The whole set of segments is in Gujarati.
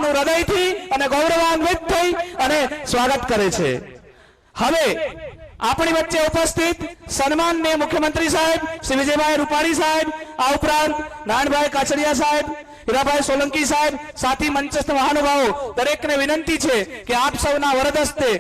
આપનું હૃદયથી અને ગૌરવાન્વિત થઈ અને સ્વાગત કરે છે। હવે આપણી વચ્ચે ઉપસ્થિત સન્માનનીય મુખ્યમંત્રી સાહેબ શ્રી વિજયભાઈ રૂપાણી સાહેબ, આ ઉપરાંત નારાયણભાઈ કાછડિયા સાહેબ, હીરાભાઈ સોલંકી સાહેબ, સાથી મંચસ્થ મહાનુભાવો દરેકને વિનંતી છે કે આપ સૌના વરદ હસ્તે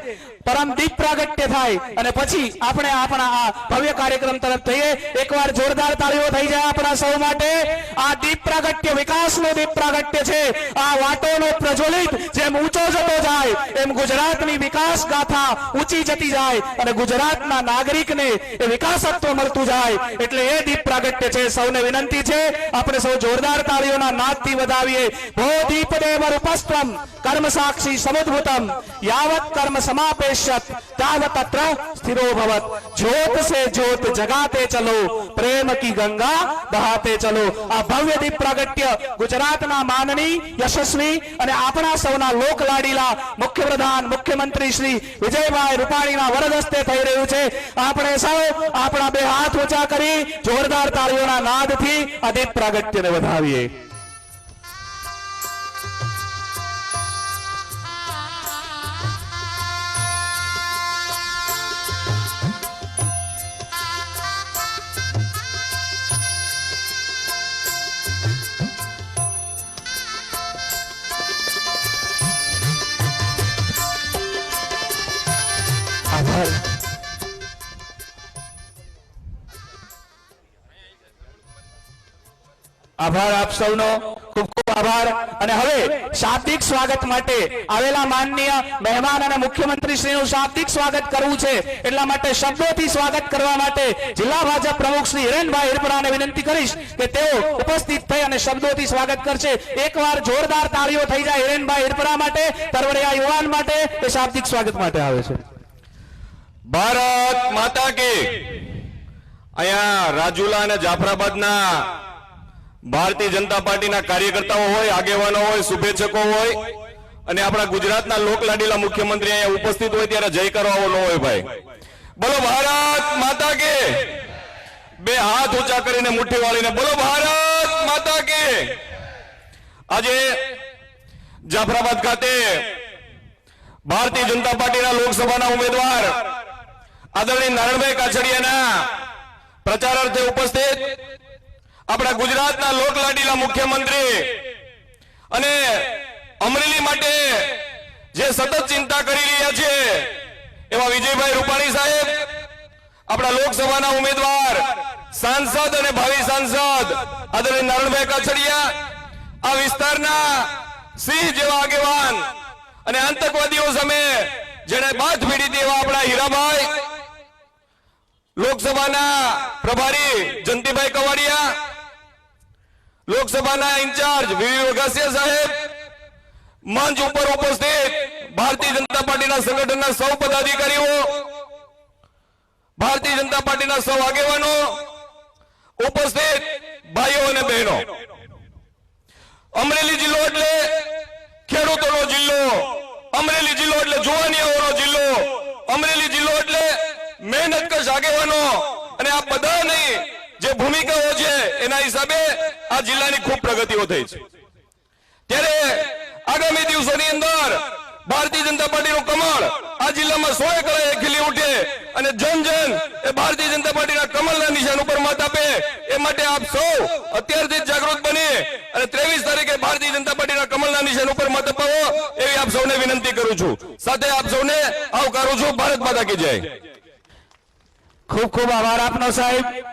परम दीप प्रागट्य थाय અને પછી આપણે આપણા આ ભવ્ય કાર્યક્રમ તરફ જઈએ। એકવાર જોરદાર તાળીઓ થઈ જાય આપણા સૌ માટે। આ દીપ પ્રાગટ્ય વિકાસનો દીપ પ્રાગટ્ય છે। આ વાટોનો પ્રજ્વલિત જેમ ઊંચો જતો જાય એમ ગુજરાતની વિકાસ ગાથા ઊંચી જતી જાય અને ગુજરાતના નાગરિકને એ વિકાસત્વ મળતું જાય, એટલે એ દીપ પ્રાગટ્ય છે। સૌને વિનંતી છે આપણે સૌ જોરદાર તાળીઓના નાદથી વધાવીએ। ભો દીપદેવ રૂપસ્ત્વમ કર્મ સાક્ષી સમુદ્ભુતમ यावत् कर्म समापे तावत्र स्थिरो भवत्। ज्योत से ज्योत जगाते चलो, प्रेम की गंगा बहाते चलो। आ भव्य दीप प्रागट्य गुजरातना माननी यशस्वी અને આપણા સૌના લોકલાડીલા મુખ્યપ્રધાન મુખ્યમંત્રી શ્રી વિજયભાઈ રૂપાણીના વરદ હસ્તે થઈ રહ્યું છે। આપણે સૌ આપણા બે હાથ ઊંચા કરી જોરદાર તાળીઓના નાદથી આ દીપ પ્રાગટ્યને વધાવીએ। आभार आप सौनो खूब खूब आभार। અને હવે શાબ્દિક સ્વાગત માટે આવેલા માનનીય મહેમાન અને મુખ્યમંત્રી શ્રીનું શાબ્દિક સ્વાગત કરવું છે, એટલા માટે શબ્દોથી સ્વાગત કરવા માટે જિલ્લા ભાજપ પ્રમુખ શ્રી હિરેનભાઈ હિરપરાને વિનંતી કરીશ કે તેઓ ઉપસ્થિત થઈ અને શબ્દોથી સ્વાગત કરશે। એકવાર જોરદાર તાળીઓ થઈ જાય હિરેનભાઈ હિરપરા માટે, તરવડિયા યુવાન માટે એ શાબ્દિક સ્વાગત માટે આવે છે। ભારત માતા की। અહીંયા રાજુલા અને જાફરાબાદના भारतीय जनता पार्टी कार्यकर्ताओं होय, आगेवानो होय, शुभेच्छको होय અને આપણા ગુજરાતના લોકલાડીલા મુખ્યમંત્રી અહીંયા ઉપસ્થિત હોય ત્યારે જયકારો આવો ન હોય ભાઈ। બોલો ભારત માતા કે। બે હાથ ઊંચા કરીને મુઠ્ઠી વાળીને બોલો ભારત માતા કે। આજે જાફરાબાદ ખાતે ભારતીય જનતા પાર્ટીના લોકસભાના ઉમેદવાર આદરણીય નારાયણભાઈ કાછડિયાના પ્રચારાર્થે ઉપસ્થિત अपना गुजरातना लोकलाडीला मुख्यमंत्री अने अमरेली माटे जे सतत चिंता करी रह्या छे एवा विजयभाई रूपाणी साहेब, अपना लोकसभाना उम्मीदवार सांसद अने भावी सांसद आदरणीय नारायणभाई काछडिया, आ विस्तारना सिंह जेवा आगेवान अने आतंकवादीओ सामे जेने बाथ भीड़ी देवा अपना हीराभाई, लोकसभाना प्रभारी जंतीभाई कवाडिया, लोकसभा इंचार्ज वीवी वघासिया साहेब, मंच पर उपस्थित भारतीय जनता पार्टी संगठन सौ पदाधिकारीओ, भारतीय जनता पार्टी सौ आगेवानो, उपस्थित भाईओ और बहनों। अमरेली जिल्लो एटले खेडूतोनो जिल्लो, अमरेली जिल्लो एटले जुवानियाओनो जिल्लो, अमरेली जिल्लो एटले मेहनतकश आगेवानो अने आ बधा नहीं जे भूमिकाओ छे एना हिसाबे आ जिल्लानी खूब प्रगतिओ थई छे। त्यारे आगामी दिवसोनी अंदर भारतीय जनता पार्टीनुं कमळ आ जिल्लामां 100 खिली उठे अने जन जन ए भारतीय जनता पार्टीना कमळना निशान उपर मत आपे ए माटे आप सौ अत्यारथी जागृत बनी अने 23 तारीखे भारतीय जनता पार्टीना कमळना निशान उपर मत अपावो एवी आप सौने विनंती करूं छुं। साथे आप सौने आवकारूं छुं। भारत माता की जय। खूब खूब आभार आपनो साहेब।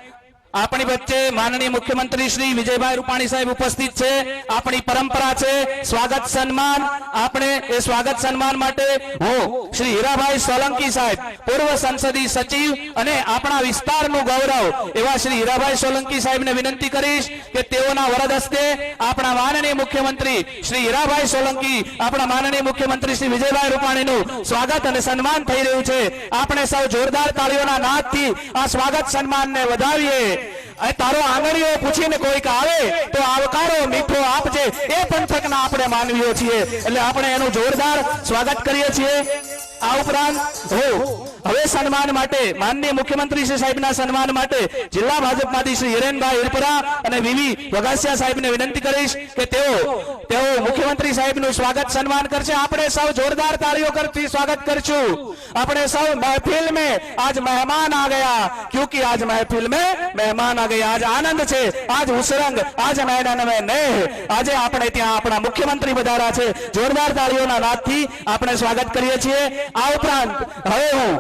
अपनी वच्चे माननीय मुख्यमंत्री श्री विजयभाई रूपाणी साहेब उपस्थित छे। अपनी परंपरा छे स्वागत सन्मान। आपणे ए स्वागत सन्मान माटे हूँ श्री हीराभाई सोलंकी साहेब, पूर्व संसदीय सचिव अने आपणा विस्तारनुं गौरव एवा श्री हीराभाई सोलंकी साहेब ने विनंती करीश के तेओना वरद हस्ते आपणा माननीय मुख्यमंत्री श्री हीराभाई सोलंकी, आपणा माननीय मुख्यमंत्री श्री विजयभाई रूपाणीनुं स्वागत अने सन्मान थई रह्युं छे। आपणे सौ जोरदार ताळीओना नादथी आ स्वागत सन्मानने वधावीए। तारो आंगणीओ पूछीने कोईक आवे तो आवकारो मीठो आपजे ए पंथकना आपणे मानवीओ छीए, એટલે આપણે એનું જોરદાર સ્વાગત કરીએ છીએ। આ ઉપરાંત હવે સન્માન માટે માનનીય મુખ્યમંત્રી શ્રી સાહેબના સન્માન માટે જિલ્લા ભાજપમાંથી શ્રી હિરેનભાઈ હિરપરા અને વીવી વઘાસિયા સાહેબને વિનંતી કરીશ કે તેઓ મુખ્યમંત્રી સાહેબનું સ્વાગત સન્માન કરશે। આપણે સૌ જોરદાર તાળીઓ કરતી સ્વાગત કરશું। આપણે સૌ महफिल में आज मेहमान आ गया, क्योंकि आज महफिल में मेहमान आ गया। आज आनंद छे, आज उसरंग, आज मैदान में नेह। आज આપણે ત્યાં આપણા મુખ્યમંત્રી પધાર્યા છે। જોરદાર તાળીઓના નાદથી આપણે સ્વાગત કરીએ છીએ। આ ઉપરાંત હવે હું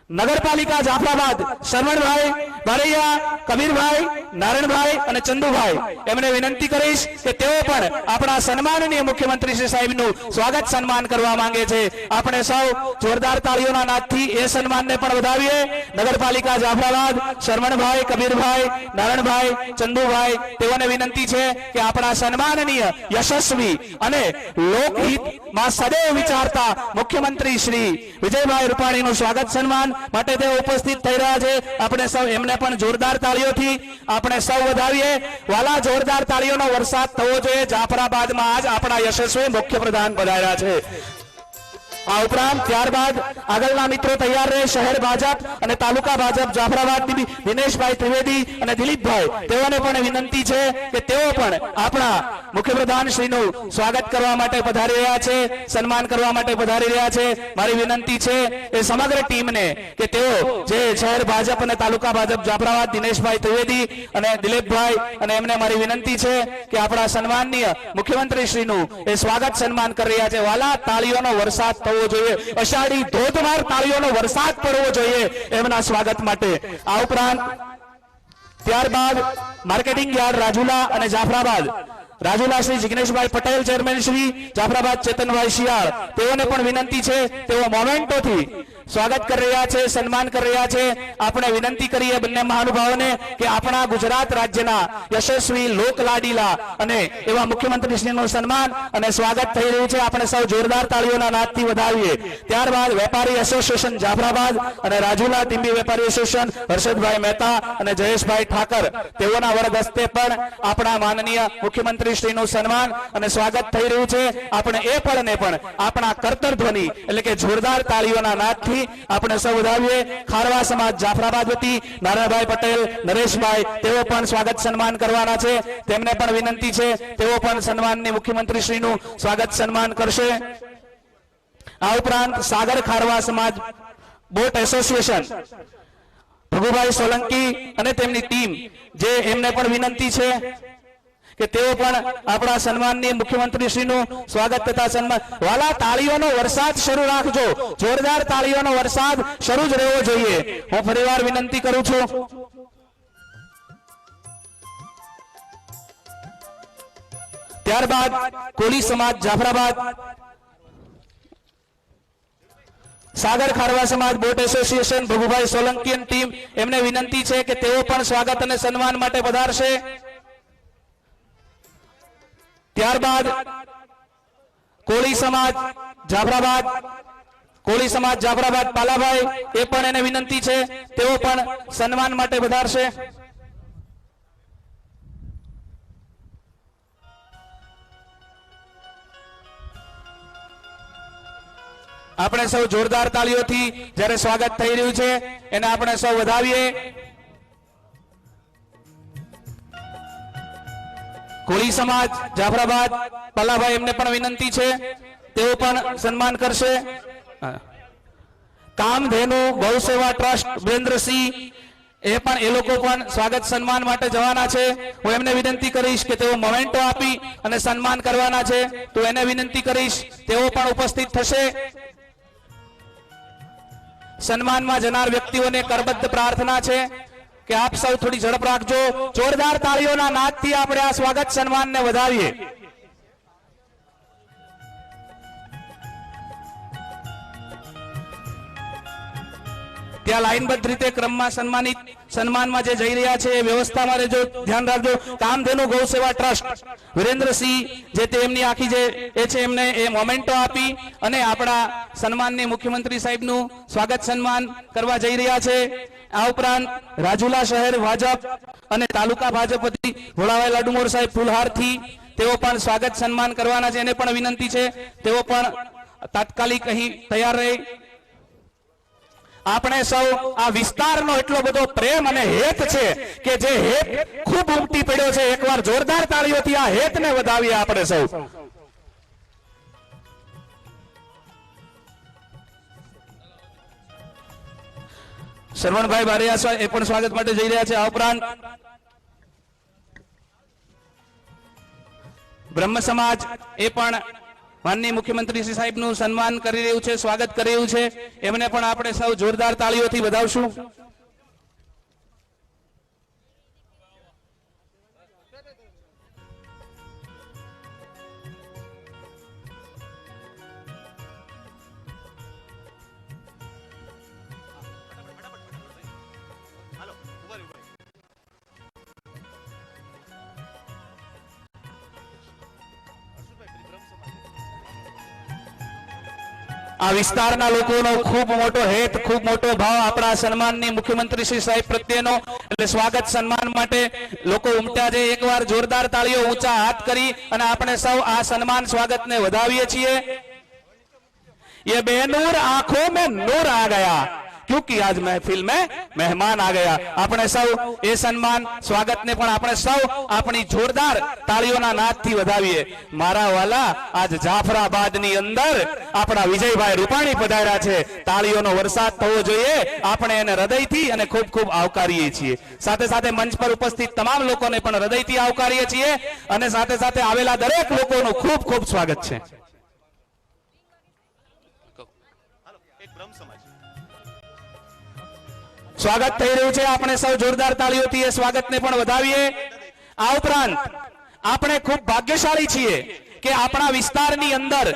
નગરપાલિકા જાફરાબાદ શરવણભાઈ બારૈયા, કબીરભાઈ, નારાયણભાઈ અને ચંદુભાઈ એમને વિનંતી કરીશ કે તેઓ પણ આપણા સન્માનનીય મુખ્યમંત્રી શ્રી સાહેબનું સ્વાગત સન્માન કરવા માંગે છે। આપણે સૌ જોરદાર તાળીઓના નાદથી એ સન્માનને પણ વધાવીએ। નગરપાલિકા જાફરાબાદ શરવણભાઈ, કબીરભાઈ, નારાયણભાઈ, ચંદુભાઈ તેઓને વિનંતી છે કે આપણા સન્માનનીય, યશસ્વી અને લોકહિતમાં સદૈવ વિચારતા મુખ્યમંત્રી શ્રી વિજયભાઈ રૂપાણીનું સ્વાગત સન્માન માટે તેઓ ઉપસ્થિત થઈ રહ્યા છે। આપણે સૌ એમને પણ જોરદાર તાળીઓથી આપણે સૌ વધાવીએ। વાલા, જોરદાર તાળીઓનો વરસાદ થવો જોઈએ। જાફરાબાદમાં આજ આપણા યશસ્વી મુખ્યપ્રધાન પધાર્યા છે। આ ઉપરાંત ત્યારબાદ આગળના મિત્રો તૈયાર રહે। શહેર ભાજપ અને તાલુકા ભાજપ જાફરાબાદ દિનેશભાઈ ત્રિવેદી અને દિલીપભાઈ તેઓને પણ વિનંતી છે કે તેઓ પણ આપણા મુખ્યપ્રધાન શ્રીનું સ્વાગત કરવા માટે પધારી રહ્યા છે, સન્માન કરવા માટે પધારી રહ્યા છે। મારી વિનંતી છે એ સમગ્ર ટીમને કે તેઓ જે શહેર ભાજપ અને તાલુકા ભાજપ જાફરાબાદ દિનેશભાઈ ત્રિવેદી અને દિલીપભાઈ અને એમને મારી વિનંતી છે કે આપણા સન્માનનીય મુખ્યમંત્રી શ્રીનું એ સ્વાગત સન્માન કરી રહ્યા છે। વાલા, તાળીઓનો વરસાદ થવો જોઈએ, અષાઢી ધોધમાર તાળીઓનો વરસાદ પડવો જોઈએ એમના સ્વાગત માટે। આ ઉપરાંત ત્યારબાદ માર્કેટિંગ યાર્ડ રાજુલા અને જાફરાબાદ રાજુલા શ્રી જિગ્નેશભાઈ પટેલ, ચેરમેન શ્રી જાફરાબાદ ચેતનભાઈ શિયાળ તેઓને પણ વિનંતી છે, તેઓ મોમેન્ટોથી સ્વાગત કરી રહ્યા છે, સન્માન કરી રહ્યા છે। આપણે વિનંતી કરીએ બંને મહાનુભાવોને કે આપણા ગુજરાત રાજ્યના યશસ્વી, લોકલાડીલા અને એવા મુખ્યમંત્રી શ્રીનું સન્માન અને સ્વાગત થઈ રહ્યું છે। આપણે સૌ જોરદાર તાળીઓના નાદથી વધાવીએ। ત્યારબાદ વેપારી એસોસિએશન જાફરાબાદ અને રાજુલા ટીમ્બી વેપારી એસોસિએશન હર્ષદભાઈ મહેતા અને જયેશભાઈ ઠાકર તેઓના વરદ હસ્તે પણ આપણા માનનીય મુખ્યમંત્રી શ્રીનું સન્માન અને સ્વાગત થઈ રહ્યું છે। આપણે એ પળને પણ આપણા કરતર ધ્વનિ એટલે કે જોરદાર તાળીઓના નાદથી આપણે સૌ વધાવીએ। ખારવા સમાજ જાફરાબાદ વતી નારાયણભાઈ પટેલ, નરેશભાઈ તેઓ પણ સ્વાગત સન્માન કરવાના છે। તેમને પણ વિનંતી છે તેઓ પણ સન્માનની મુખ્યમંત્રી શ્રીનું સ્વાગત સન્માન કરશે। આ ઉપરાંત સાગર ખારવા સમાજ બોટ એસોસિએશન ભગુભાઈ સોલંકી અને તેમની ટીમ જે એમને પણ વિનંતી છે કે તેઓ પણ આપણા સન્માનની મુખ્યમંત્રી શ્રીનું સ્વાગત તથા સન્માન। વાલા, તાળીઓનો વરસાદ શરૂ રાખજો, જોરદાર તાળીઓનો વરસાદ શરૂ જ રહેવો જોઈએ। હું ફરીવાર વિનંતી કરું છું। ત્યારબાદ કોલી સમાજ જાફરાબાદ, સાગર ખારવા સમાજ બોટ એસોસિએશન ભગુભાઈ સોલંકી અને ટીમ એમને વિનંતી છે કે તેઓ પણ સ્વાગત અને સન્માન માટે પધારશે। ત્યારબાદ કોળી સમાજ જાફરાબાદ પાલાભાઈ એ પણ એને વિનંતી છે તેઓ પણ સન્માન માટે પધારશે। આપણે સૌ જોરદાર તાળીઓથી જ્યારે સ્વાગત થઈ રહ્યું છે એને આપણે સૌ વધાવીએ। કોળી સમાજ જાફરાબાદ પલ્લાભાઈ એમને પણ વિનંતી છે તેઓ પણ સન્માન કરશે। કામધેનુ ગૌસેવા ટ્રસ્ટ બ્રેન્દ્રસિંહ એ પણ એ લોકો પણ સ્વાગત સન્માન માટે જવાના છે। હું એમને વિનંતી કરીશ કે તેઓ મોમેન્ટો આપી અને સન્માન કરવાના છે, તો એને વિનંતી કરીશ તેઓ પણ ઉપસ્થિત થશે। સન્માનમાં જનાર વ્યક્તિઓને કરબદ્ધ પ્રાર્થના છે કે આપ સૌ થોડી ઝડપ રાખજો। જોરદાર તાળીઓના નાદથી આપણે આ સ્વાગત સન્માનને વધાવીએ। ત્યાં લાઈનબદ્ધ રીતે ક્રમમાં સન્માનમાં જે જઈ રહ્યા છે એ વ્યવસ્થામાં રહેજો, ધ્યાન રાખજો। કામધેનુ ગૌસેવા ટ્રસ્ટ વિરેન્દ્રસિંહ જે તેમની આખી જે એ છે એમને એ મોમેન્ટો આપી અને આપણા સન્માનની મુખ્યમંત્રી સાહેબનું સ્વાગત સન્માન કરવા જઈ રહ્યા છે। આ ઉપરાંત રાજુલા શહેર ભાજપ અને તાલુકા ભાજપ વતી ભોળાભાઈ લાડુમોર સાહેબ ફુલહારથી તેઓ પણ સ્વાગત સન્માન કરવાના છે, એને પણ વિનંતી છે તેઓ પણ તાત્કાલિક અહીં તૈયાર રહે। આપણે સૌ આ વિસ્તારનો એટલો બધો પ્રેમ અને હેત છે કે જે હેત ખૂબ ઉમટી પડ્યો છે. એકવાર જોરદાર તાળીઓથી આ હેતને વધાવીએ આપણે સૌ. શરવણભાઈ બારિયા એ પણ સ્વાગત માટે જઈ રહ્યા છે. આ ઉપરાંત બ્રહ્મ સમાજ એ પણ માનનીય મુખ્યમંત્રી શ્રી સાહેબનું સન્માન કરી રહ્યું છે, સ્વાગત કરી રહ્યું છે. એમને પણ આપણે સૌ જોરદાર તાળીઓથી વધાવશું. આ વિસ્તારના લોકોનો ખૂબ મોટો હેત, ખૂબ મોટો ભાવ આપણા સન્માનની મુખ્યમંત્રી શ્રી સાહેબ પ્રત્યેનો, એટલે સ્વાગત સન્માન માટે લોકો ઉમટ્યા છે. એકવાર જોરદાર તાળીઓ ઊંચા હાથ કરી અને આપણે સૌ આ સન્માન સ્વાગતને વધાવીએ છીએ. ये बेनूर आंखों में नूर आ गया क्योंकि आज महफिल में मेहमान आ गया. આપણે સૌ એ સન્માન સ્વાગતને પણ આપણે સૌ આપણી જોરદાર તાળીઓના નાદથી વધાવીએ. મારા વાલા, આજ જાફરાબાદની અંદર આપણા વિજયભાઈ રૂપાણી પધાર્યા છે. તાળીઓનો વરસાદ થવો જોઈએ. આપણે એને હૃદયથી અને ખૂબ ખૂબ આવકારીએ છીએ. સાથે સાથે મંચ પર ઉપસ્થિત તમામ લોકોને પણ હૃદયથી આવકારીએ છીએ અને સાથે સાથે આવેલા દરેક લોકોનું ખૂબ ખૂબ સ્વાગત છે. સ્વાગત થઈ રહ્યું છે. આપણે સૌ જોરદાર તાળીઓથી એ સ્વાગતને પણ વધાવીએ. આ ઉપરાંત આપણે ખૂબ ભાગ્યશાળી છીએ કે આપણા વિસ્તારની અંદર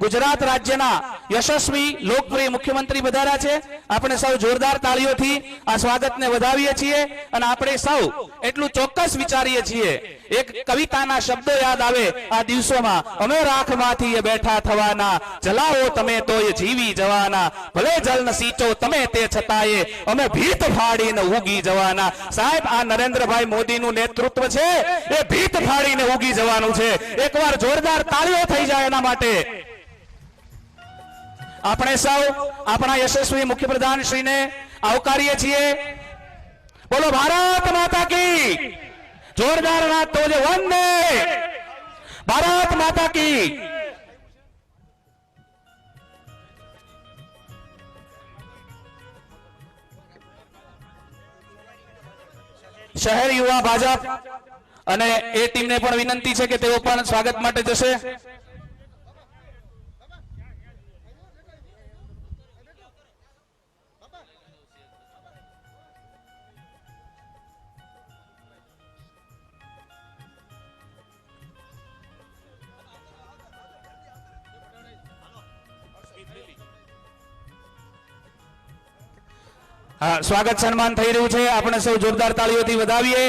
ગુજરાત રાજ્યના યશસ્વી લોકપ્રિય મુખ્યમંત્રી પધાર્યા છે. આપણે સૌ જોરદાર તાળીઓથી આ સ્વાગતને વધાવીએ છીએ અને આપણે સૌ એટલું ચોક્કસ વિચારીએ છીએ, એક કવિતાના શબ્દો યાદ આવે આ દિવસોમાં, અમે રાખમાંથી બેઠા થવાના, જલાવો તમે તોય જીવી જવાના, ભલે જલ ન સીંચો તમે તે છતાંય અમે ભીત ફાડીને ઉગી જવાના. સાહેબ, આ નરેન્દ્રભાઈ મોદીનું નેતૃત્વ છે એ ભીત ફાડીને ઉગી જવાનું છે. એકવાર જોરદાર તાળીઓ થઈ જાય એના માટે. આપણે સૌ આપણા યશસ્વી મુખ્યપ્રધાન શ્રીને આવકારીએ છીએ. બોલો ભારત માતા કી જોરદાર નાદ તો જે વંદે ભારત માતા કી. શહેર યુવા ભાજપ અને એ ટીમને પણ વિનંતી છે કે તેઓ પણ સ્વાગત માટે જશે. હા, સ્વાગત સન્માન થઈ રહ્યું છે. આપણે સૌ જોરદાર તાળીઓથી વધાવીએ.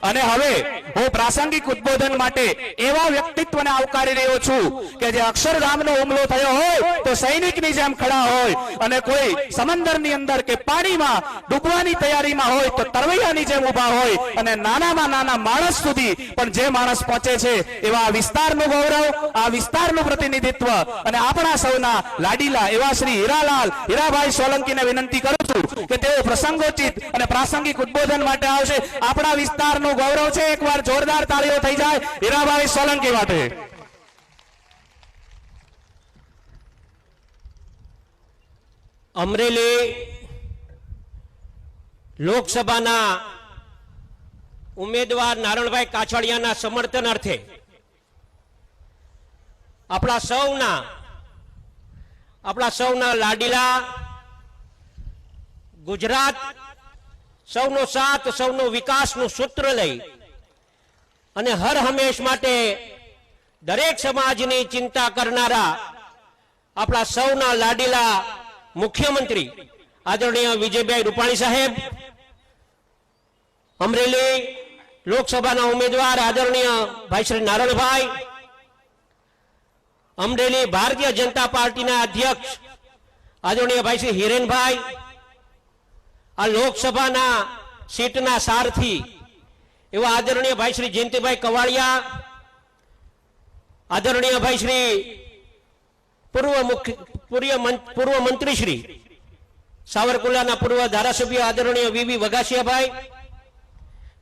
અને હવે હું પ્રાસંગિક ઉદ્બોધન માટે એવા વ્યક્તિત્વને આવકારી રહ્યો છું કે જે અક્ષરધામનો હુમલો થયો હોય તો સૈનિકની જેમ ખડા હોય અને કોઈ સમંદરની અંદર કે પાણીમાં ડૂબવાની તૈયારીમાં હોય તો તરવૈયાની જેમ ઊભા હોય અને નાનામાં નાના માણસ સુધી પણ જે માણસ પહોંચે છે એવા આ વિસ્તારનું ગૌરવ, આ વિસ્તારનું પ્રતિનિધિત્વ અને આપણા સૌના લાડીલા એવા શ્રી હીરાભાઈ સોલંકીને વિનંતી કરું છું કે તેઓ પ્રસંગોચિત અને પ્રાસંગિક ઉદ્બોધન માટે આવશે. આપણા વિસ્તારનું ગૌરવ છે. એકવાર જોરદાર તાળીઓ થઈ જાય હીરાભાઈ સોલંકી માટે. અમરેલી લોકસભાના ઉમેદવાર નારણભાઈ કાછડિયાના સમર્થન અર્થે આપણા સૌના લાડીલા ગુજરાત સૌનો સાથ, સૌનો વિકાસનું સૂત્ર લઈ અને હર હંમેશ માટે દરેક સમાજની ચિંતા કરનારા આપણા સૌના લાડીલા મુખ્યમંત્રી આદરણીય વિજયભાઈ રૂપાણી સાહેબ, અમરેલી લોકસભાના ઉમેદવાર આદરણીય ભાઈ શ્રી નારણભાઈ, અમરેલી ભારતીય જનતા પાર્ટીના અધ્યક્ષ આદરણીય ભાઈ શ્રી હિરેનભાઈ, આ લોકસભાના સીટના સારથી એવા આદરણીય ભાઈ શ્રી જયંતિભાઈ કવાડિયા, આદરણીય ભાઈ શ્રી પૂર્વ મંત્રી શ્રી સાવરકુંડલાના પૂર્વ ધારાસભ્ય આદરણીય વીવી વઘાસિયાભાઈ,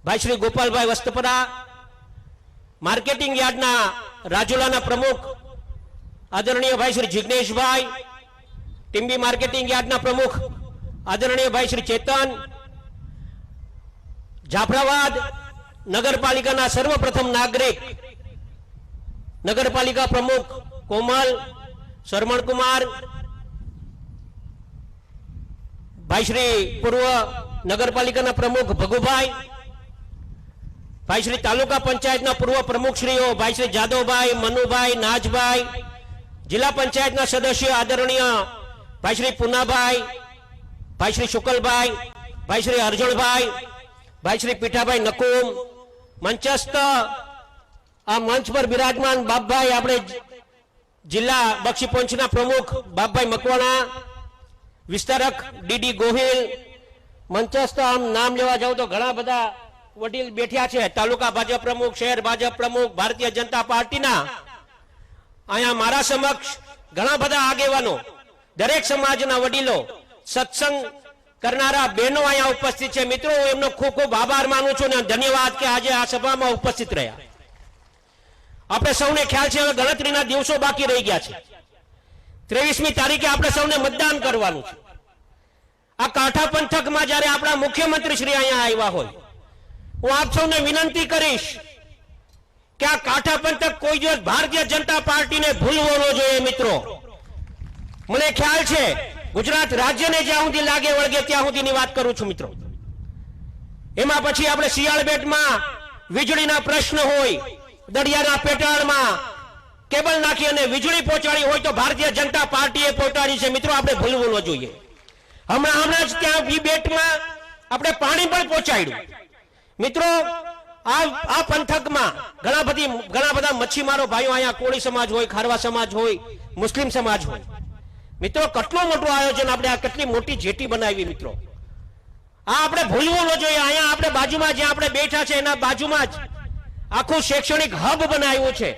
ભાઈ શ્રી ગોપાલભાઈ વસ્તપરા, માર્કેટિંગ યાર્ડના રાજુલાના પ્રમુખ આદરણીય ભાઈ શ્રી જિગ્નેશભાઈ, ટીમ્બી માર્કેટિંગ યાર્ડના પ્રમુખ આદરણીય ભાઈ શ્રી ચેતન, જાફરાબાદ નગરપાલિકાના સર્વપ્રથમ નાગરિક નગરપાલિકા પ્રમુખ કોમલ, શરમણકુમાર, ભાઈ શ્રી પૂર્વ નગરપાલિકાના પ્રમુખ ભગુભાઈ, ભાઈ શ્રી તાલુકા પંચાયતના પૂર્વ પ્રમુખશ્રીઓ ભાઈ શ્રી જાદવભાઈ, મનુભાઈ, નાજભાઈ, જિલ્લા પંચાયતના સદસ્ય આદરણીય ભાઈ શ્રી પુનાભાઈ, ભાઈ શ્રી શુકલભાઈ, ભાઈ શ્રી અર્જણભાઈ, ભાઈ શ્રી પીઠાભાઈ નકુમ, મંચસ્થ આ મંચ પર બિરાજમાન બાપભાઈ, આપણે જિલ્લા બક્ષી પંચના પ્રમુખ બાપભાઈ મકવાણા, વિસ્તારક ડીડી ગોહિલ, મંચસ્થ આમ નામ લેવા જાવ તો ઘણા બધા વડીલ બેઠ્યા છે, તાલુકા ભાજપ પ્રમુખ, શહેર ભાજપ પ્રમુખ, ભારતીય જનતા પાર્ટીના અહીંયા મારા સમક્ષ ઘણા બધા આગેવાનો, દરેક સમાજના વડીલો, સત્સંગ કરનારા બહેનો અહીંયા ઉપસ્થિત છે. મિત્રો, હું એમનો ખૂબ ખૂબ આભાર માનું છું અને ધન્યવાદ કે આજે આ સભામાં ઉપસ્થિત રહ્યા. આપણે સૌને ખ્યાલ છે હવે ગણતરીના દિવસો બાકી રહી ગયા છે. 23મી તારીખે આપણે સૌને મતદાન કરવાનું છે. આ કાંઠા પંથકમાં જ્યારે આપણા મુખ્યમંત્રી શ્રી અહીંયા આવ્યા હોય, હું આપ સૌને વિનંતી કરીશ કે આ કાંઠા પંથક કોઈ દિવસ ભારતીય જનતા પાર્ટીને ભૂલવો ન જોઈએ. મિત્રો, મને ખ્યાલ છે ગુજરાત રાજ્યને જ્યાં સુધી લાગે વળગે ત્યાં સુધીની વાત કરું છું. મિત્રો, એમાં પછી આપણે શિયાળબેટમાં વીજળીના પ્રશ્ન હોય, દરિયાના પેટાળમાં કેબલ નાખી અને વીજળી પહોંચાડી હોય તો ભારતીય જનતા પાર્ટીએ પહોંચાડી છે. મિત્રો, આપણે ભૂલવું ન જોઈએ. હમણાં જ ત્યાં બેટમાં આપણે પાણી પણ પહોંચાડ્યું. મિત્રો, આ પંથકમાં ઘણા બધા મચ્છીમારો ભાઈઓ અહીંયા કોળી સમાજ હોય, ખારવા સમાજ હોય, મુસ્લિમ સમાજ હોય. મિત્રો, કેટલું મોટું આયોજન, આપણે આ કેટલી મોટી જેટી બનાવી. મિત્રો, આ આપણે ભૂલવું ન જોઈએ. અહીંયા આપણે બાજુમાં જ્યાં આપણે બેઠા છે એના બાજુમાં જ આખું શૈક્ષણિક હબ બનાવ્યું છે.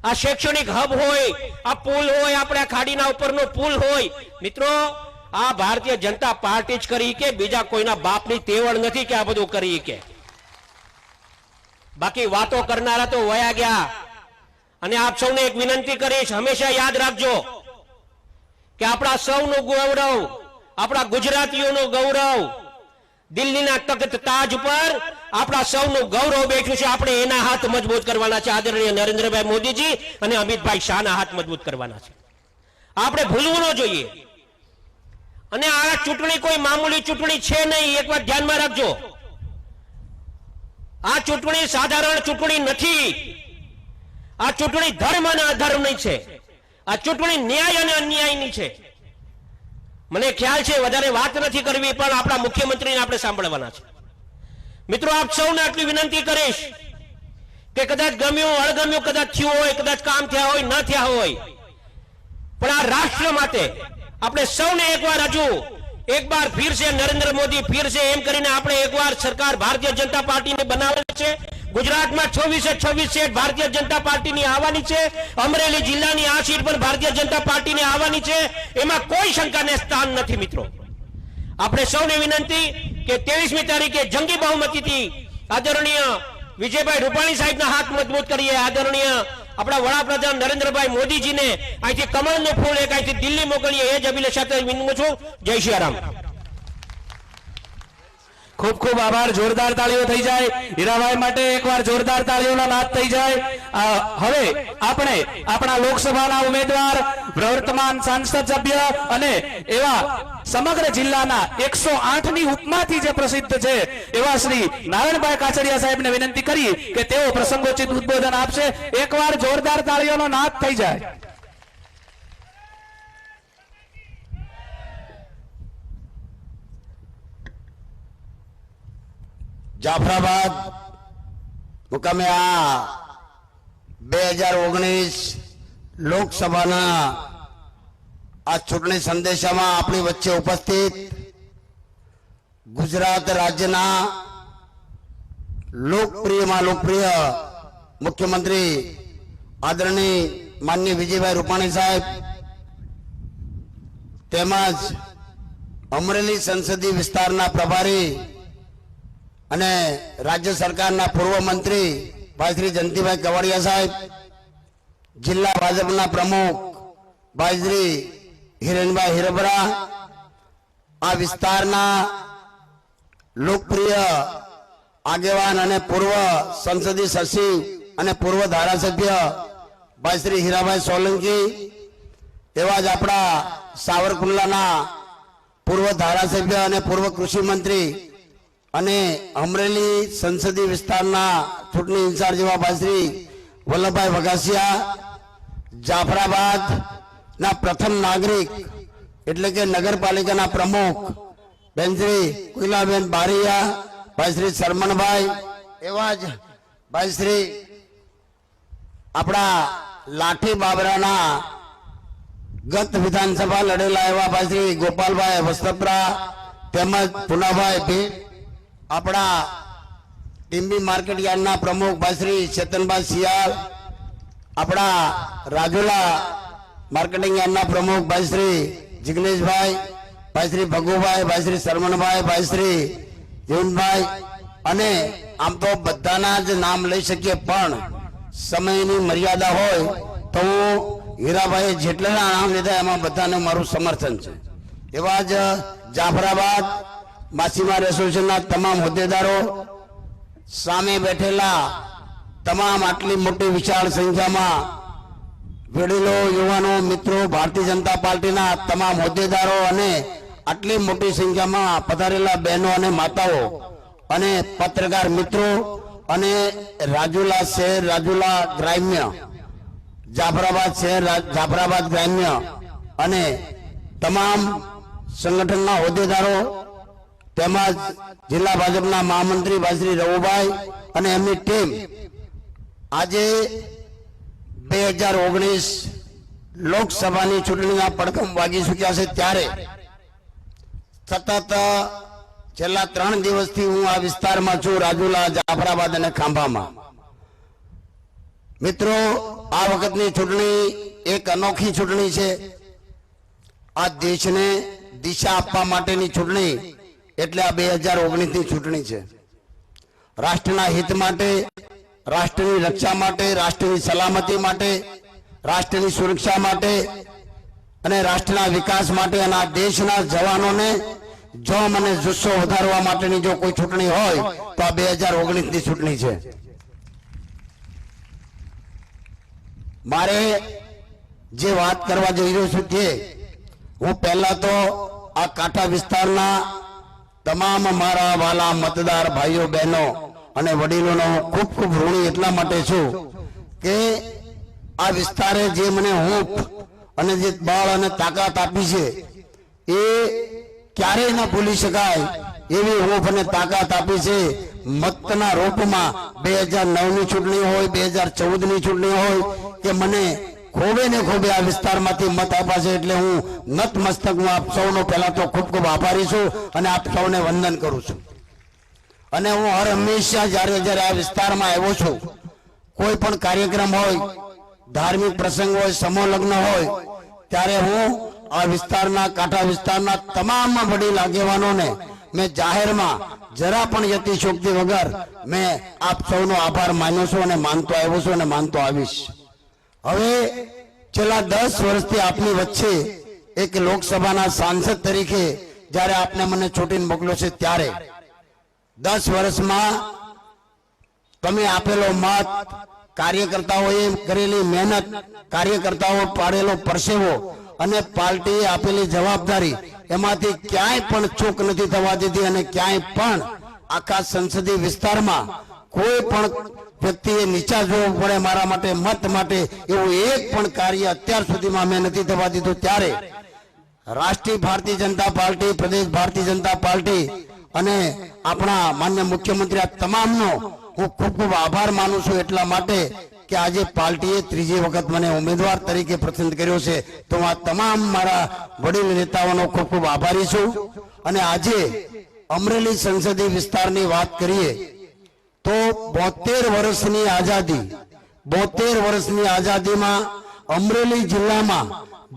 આ શૈક્ષણિક હબ હોય, આ પુલ હોય, આપણે ખાડીના ઉપરનો પુલ હોય. મિત્રો, આ ભારતીય જનતા પાર્ટી જ કરી કે બીજા કોઈના બાપની તેવડ નથી કે આ બધું કરી કે. બાકી વાતો કરનારા તો વયા ગયા. અને આપ સૌને એક વિનંતી કરીશ, હંમેશા યાદ રાખજો કે આપણા સૌનું ગૌરવ, આપણા ગુજરાતીઓનું ગૌરવ, દિલ્હીના તખ્ત તાજ પર આપણા સૌનું ગૌરવ બેઠું છે. આપણે એના હાથ મજબૂત કરવાના છે. આદરણીય નરેન્દ્રભાઈ મોદીજી અને અમિતભાઈ શાહના હાથ મજબૂત કરવાના છે. આપણે ભૂલવું ન જોઈએ. અને આ ચૂંટણી કોઈ મામૂલી ચૂંટણી છે નહીં, એક વાત ધ્યાનમાં રાખજો. આ ચૂંટણી સાધારણ ચૂંટણી નથી. આ ચૂંટણી ધર્મ અને અધર્મની છે. આ ચૂંટણી ન્યાય અને અન્યાયની છે. મને ખ્યાલ છે વધારે વાત નથી કરવી, પણ આપણા મુખ્યમંત્રીને આપણે સાંભળવાના છે. મિત્રો, આપ સૌને આટલી વિનંતી કરીશ કે કદાચ ગમ્યું અણગમ્યું કદાચ થયું હોય, કદાચ કામ થયા હોય, ન થયા હોય, પણ આ રાષ્ટ્ર માટે આપણે સૌને એકવાર હજુ એક બાર ફિર છે નરેન્દ્ર મોદી ફિર છે એમ કરીને આપણે એકવાર સરકાર ભારતીય જનતા પાર્ટીને બનાવેલી છે. ગુજરાતમાં 26 સીટ ભારતીય જનતા પાર્ટીની આવવાની છે. અમરેલી જિલ્લાની આ સીટ પણ ભારતીય જનતા પાર્ટીની આવવાની છે. એમાં કોઈ શંકાને સ્થાન નથી. મિત્રો, આપણે સૌને વિનંતી કે 23મી તારીખે જંગી બહુમતીથી આદરણીય વિજયભાઈ રૂપાણી સાહેબના હાથ મજબૂત કરીએ. આદરણીય આપણા વડાપ્રધાન નરેન્દ્રભાઈ મોદીજીને અહીંથી કમળનું ફૂલ એક અહીંથી દિલ્હી મોકલીએ, એ જ અભિલાષા સાથે વિનંતી છું. જય શ્રી રામ. ખૂબ ખૂબ આભાર. જોરદાર તાળીઓ થઈ જાય હીરાભાઈ માટે. એકવાર જોરદાર તાળીઓનો નાદ થઈ જાય. હવે આપણે આપણા લોકસભાના ઉમેદવાર, પ્રવર્તમાન સાંસદ સભ્ય અને એવા સમગ્ર જિલ્લાના 108ની ઉપમાંથી જે પ્રસિદ્ધ છે એવા શ્રી નારાયણભાઈ કાછડિયા સાહેબને વિનંતી કરી કે તેઓ પ્રસંગોચિત ઉદ્બોધન આપશે. એકવાર જોરદાર તાળીઓનો નાદ થઈ જાય. જાફરાબાદ મુકામે આ 2019 લોકસભાના આ ચૂંટણી સંદેશામાં આપણી વચ્ચે ઉપસ્થિત ગુજરાત રાજ્યના લોકપ્રિયમાં લોકપ્રિય મુખ્યમંત્રી આદરણીય માનનીય વિજયભાઈ રૂપાણી સાહેબ તેમજ અમરેલી સંસદીય વિસ્તારના પ્રભારી અને રાજ્ય સરકારના પૂર્વ મંત્રી ભાઈ શ્રી જયંતિભાઈ કવાડિયા સાહેબ, જિલ્લા ભાજપના પ્રમુખ ભાઈ શ્રી હિરેનભાઈ હિરબરા, આ વિસ્તારના લોકપ્રિય આગેવાન અને પૂર્વ સંસદીય સચિવ અને પૂર્વ ધારાસભ્ય ભાઈ શ્રી હીરાભાઈ સોલંકી, એવા જ આપણા સાવરકુંડલાના પૂર્વ ધારાસભ્ય અને પૂર્વ કૃષિ મંત્રી અને અમરેલી સંસદીય વિસ્તારના ચૂંટણી ઇન્ચાર્જ એવા ભાઈ શ્રી વલ્લભભાઈ વઘાસિયા, જાફરાબાદ ના પ્રથમ નાગરિક એટલે કે નગરપાલિકાના પ્રમુખ બેન શ્રી કુઈલાબેન બારૈયા, ભાઈ શ્રી શરમણભાઈ, એવા જ ભાઈ શ્રી આપણા લાઠી બાબરાના ગત વિધાનસભા લડેલા એવા ભાઈ શ્રી ગોપાલભાઈ વસ્ત્રા તેમજ પુનાભાઈ ભીટ, આપણા ટીમ્બી માર્કેટ યાર્ડના પ્રમુખ ભાઈ શ્રી ચેતનભાઈ સિયાળ, આપણા રાજુલા માર્કેટિંગ યાર્ડના પ્રમુખ ભાઈ શ્રી જિગ્નેશભાઈ, ભાઈ શ્રી ભગુભાઈ, ભાઈ શ્રી શરમણભાઈ, ભાઈ શ્રી જીવનભાઈ, અને આમ તો બધાના જ નામ લઈ શકીએ પણ સમયની મર્યાદા હોય તો હું હીરાભાઈ જેટલા નામ લીધા એમાં બધાને મારું સમર્થન છે. એવા જ જાફરાબાદ માછીમાર એસોસિએશનના તમામ હોદ્દેદારો, સામે બેઠેલા તમામ આટલી મોટી વિશાળ સંખ્યામાં વડીલો, યુવાનો, મિત્રો, ભારતીય જનતા પાર્ટીના તમામ હોદ્દેદારો અને આટલી મોટી સંખ્યામાં પધારેલા બહેનો અને માતાઓ અને પત્રકાર મિત્રો અને રાજુલા શહેર, રાજુલા ગ્રામ્ય, જાફરાબાદ શહેર, જાફરાબાદ ગ્રામ્ય અને તમામ સંગઠનના હોદ્દેદારો તેમજ જિલ્લા ભાજપના મહામંત્રી ભાઈ શ્રી રવુભાઈ અને એમની ટીમ આજે 2019 લોકસભાની ચૂંટણીના પડઘમ વાગી ચૂક્યા છે ત્યારે સતત છેલ્લા 3 દિવસથી હું આ વિસ્તારમાં છું, રાજુલા, જાફરાબાદ અને ખાંભામાં. મિત્રો, આ વખતની ચૂંટણી એક અનોખી ચૂંટણી છે. આ દેશને દિશા આપવા માટેની ચૂંટણી એટલે આ 2019ની ચૂંટણી છે. રાષ્ટ્રના હિત માટે, રાષ્ટ્રની રક્ષા માટે, રાષ્ટ્રની સલામતી માટે, રાષ્ટ્રની સુરક્ષા માટે અને રાષ્ટ્રના વિકાસ માટે અને આ દેશના જવાનોને જોમ અને જુસ્સો વધારવા માટેની જો કોઈ ચૂંટણી હોય તો આ 2019ની ચૂંટણી છે. મારે જે વાત કરવા જઈ રહ્યો છું તે હું પહેલા તો આ કાંઠા વિસ્તારના તમામ મારા વાલા મતદાર ભાઈઓ બહેનો અને વડીલોનો ખૂબ ખૂબ ઋણી એટલા માટે છું કે આ વિસ્તારે જે મને હૂંફ અને જે બળ અને તાકાત આપી છે એ ક્યારેય ન ભૂલી શકાય એવી હૂંફ અને તાકાત આપી છે. મતના રૂપમાં 2009ની ચૂંટણી હોય, 2014ની ચૂંટણી હોય કે મને ખોબે ને ખોબે આ વિસ્તારમાંથી મત આપ્યા છે એટલે હું નતમસ્તક હું આપ સૌનો પહેલા તો ખૂબ ખૂબ આભારી છું અને આપ સૌને વંદન કરું છું. અને હું હર હંમેશા જ્યારે જ્યારે આ વિસ્તારમાં આવ્યો છું, કોઈ પણ કાર્યક્રમ હોય, ધાર્મિક પ્રસંગ હોય, સમૂહ લગ્ન હોય, ત્યારે હું આ વિસ્તારના કાંઠા વિસ્તારના તમામ વડીલ આગેવાનોને મેં જાહેરમાં જરા પણ યતિશોક્તિ વગર મેં આપ સૌનો આભાર માન્યો છું અને માનતો આવ્યો છું અને માનતો આવીશ. હવે છેલ્લા 10 વર્ષથી આપની વચ્ચે એક લોકસભાના સાંસદ તરીકે જ્યારે આપને મને ચૂંટીને મોકલ્યો છે ત્યારે 10 વર્ષમાં તમે આપેલો મત, કાર્યકર્તાઓએ કરેલી મહેનત, કાર્યકર્તાઓ પાડેલો પરસેવો અને પાર્ટીએ આપેલી જવાબદારી એમાંથી ક્યાંય પણ ચૂક નથી થવા દીધી અને ક્યાંય પણ આખા સંસદીય વિસ્તારમાં કોઈ પણ વ્યક્તિએ નીચા જોવું પડે મારા માટે મત માટે એવું એક પણ કાર્ય અત્યાર સુધીમાં મેં નથી થવા દીધું. ત્યારે રાષ્ટ્રીય ભારતીય જનતા પાર્ટી, પ્રદેશ ભારતીય જનતા પાર્ટી અને આપણા માન્ય મુખ્યમંત્રી આ તમામનો હું ખૂબ ખૂબ આભાર માનું છું એટલા માટે કે આજે પાર્ટીએ ત્રીજી વખત મને ઉમેદવાર તરીકે પસંદ કર્યો છે. તો હું આ તમામ મારા વડીલ નેતાઓનો ખૂબ ખૂબ આભારી છું. અને આજે અમરેલી સંસદીય વિસ્તારની વાત કરીએ તો 72 વર્ષની આઝાદી, 72 વર્ષની આઝાદીમાં અમરેલી જિલ્લામાં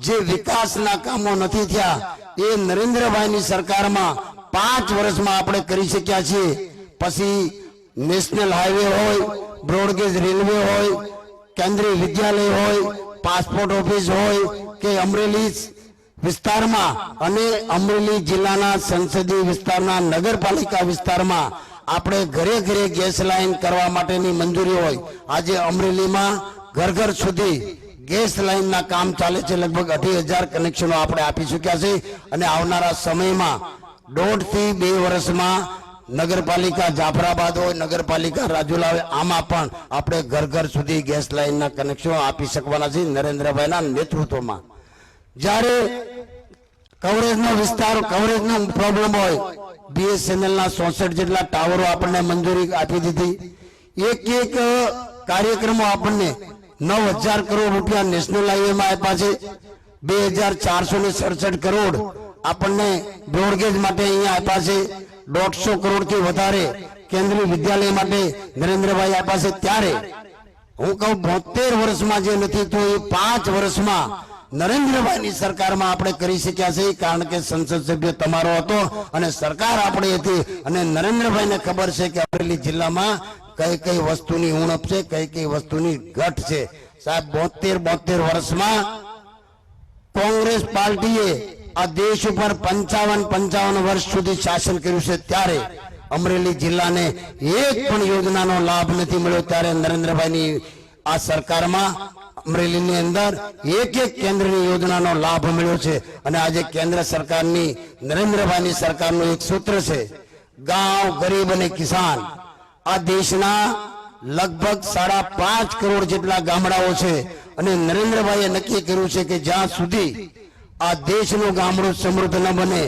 જે વિકાસના કામો નથી થયા એ નરેન્દ્રભાઈની સરકારમાં 5 વર્ષમાં આપણે કરી શક્યા છીએ. પછી નેશનલ હાઈવે હોય, બ્રોડગેજ રેલવે હોય, કેન્દ્રીય વિદ્યાલય હોય, પાસપોર્ટ ઓફિસ હોય કે અમરેલી વિસ્તારમાં અને અમરેલી જિલ્લાના સંસદીય વિસ્તારના નગરપાલિકા વિસ્તારમાં આપણે ઘરે ઘરે ગેસ લાઈન કરવા માટેની મંજૂરી હોય. આજે અમરેલીમાં ઘર ઘર સુધી ગેસ લાઈનના કામ ચાલે છે. લગભગ 28,000 કનેક્શનો આપણે આપી ચૂક્યા છે અને આવનારા સમયમાં 1.5 થી 2 વર્ષમાં નગરપાલિકા જાફરાબાદ હોય, નગરપાલિકા રાજુલા હોય, આમાં પણ આપણે ઘર ઘર સુધી ગેસ લાઈનના કનેક્શનો આપી શકવાના છે નરેન્દ્રભાઈના નેતૃત્વમાં. જ્યારે કવરેજનો વિસ્તાર, કવરેજનો પ્રોબ્લેમ હોય, BSNL ના 66 જેટલા ટાવરો આપણને મંજૂરી આપી દીધી. એક કાર્યક્રમો આપણને 9,000 કરોડ રૂપિયા નેશનલ હાઈવેમાં આપ્યા છે. 2,467 કરોડ આપણને બ્રોડગેજ માટે અહીંયા આપ્યા છે. 150 કરોડથી વધારે કેન્દ્રીય વિદ્યાલય માટે નરેન્દ્રભાઈ આપ્યા છે. ત્યારે હું કહું 72 વર્ષમાં જે નથી તો એ 5 વર્ષમાં નરેન્દ્રભાઈની સરકારમાં આપણે કરી શક્યા છે. કારણ કે સંસદ સભ્ય તમારો હતો અને સરકાર આપણી હતી અને નરેન્દ્રભાઈને ખબર છે કે અમરેલી જિલ્લામાં કઈ કઈ વસ્તુની ઉણપ છે, કઈ કઈ વસ્તુની ઘટ છે. સાહેબ 72 વર્ષમાં કોંગ્રેસ પાર્ટીએ આ દેશ ઉપર 55 વર્ષ સુધી શાસન કર્યું છે. ત્યારે અમરેલી જિલ્લાને એક પણ યોજનાનો લાભ નથી મળ્યો. ત્યારે નરેન્દ્રભાઈની આ સરકારમાં અમરેલીની અંદર એક કેન્દ્રની યોજનાનો લાભ મળ્યો છે. અને આજે કેન્દ્ર સરકારની, નરેન્દ્રભાઈની સરકારનું એક સૂત્ર છે, ગાંવ ગરીબ અને કિસાન. આ દેશના લગભગ 5.5 કરોડ જેટલા ગામડાઓ છે અને નરેન્દ્રભાઈએ નક્કી કર્યું છે કે જ્યાં સુધી આ દેશનું ગામડું સમૃદ્ધ ન બને,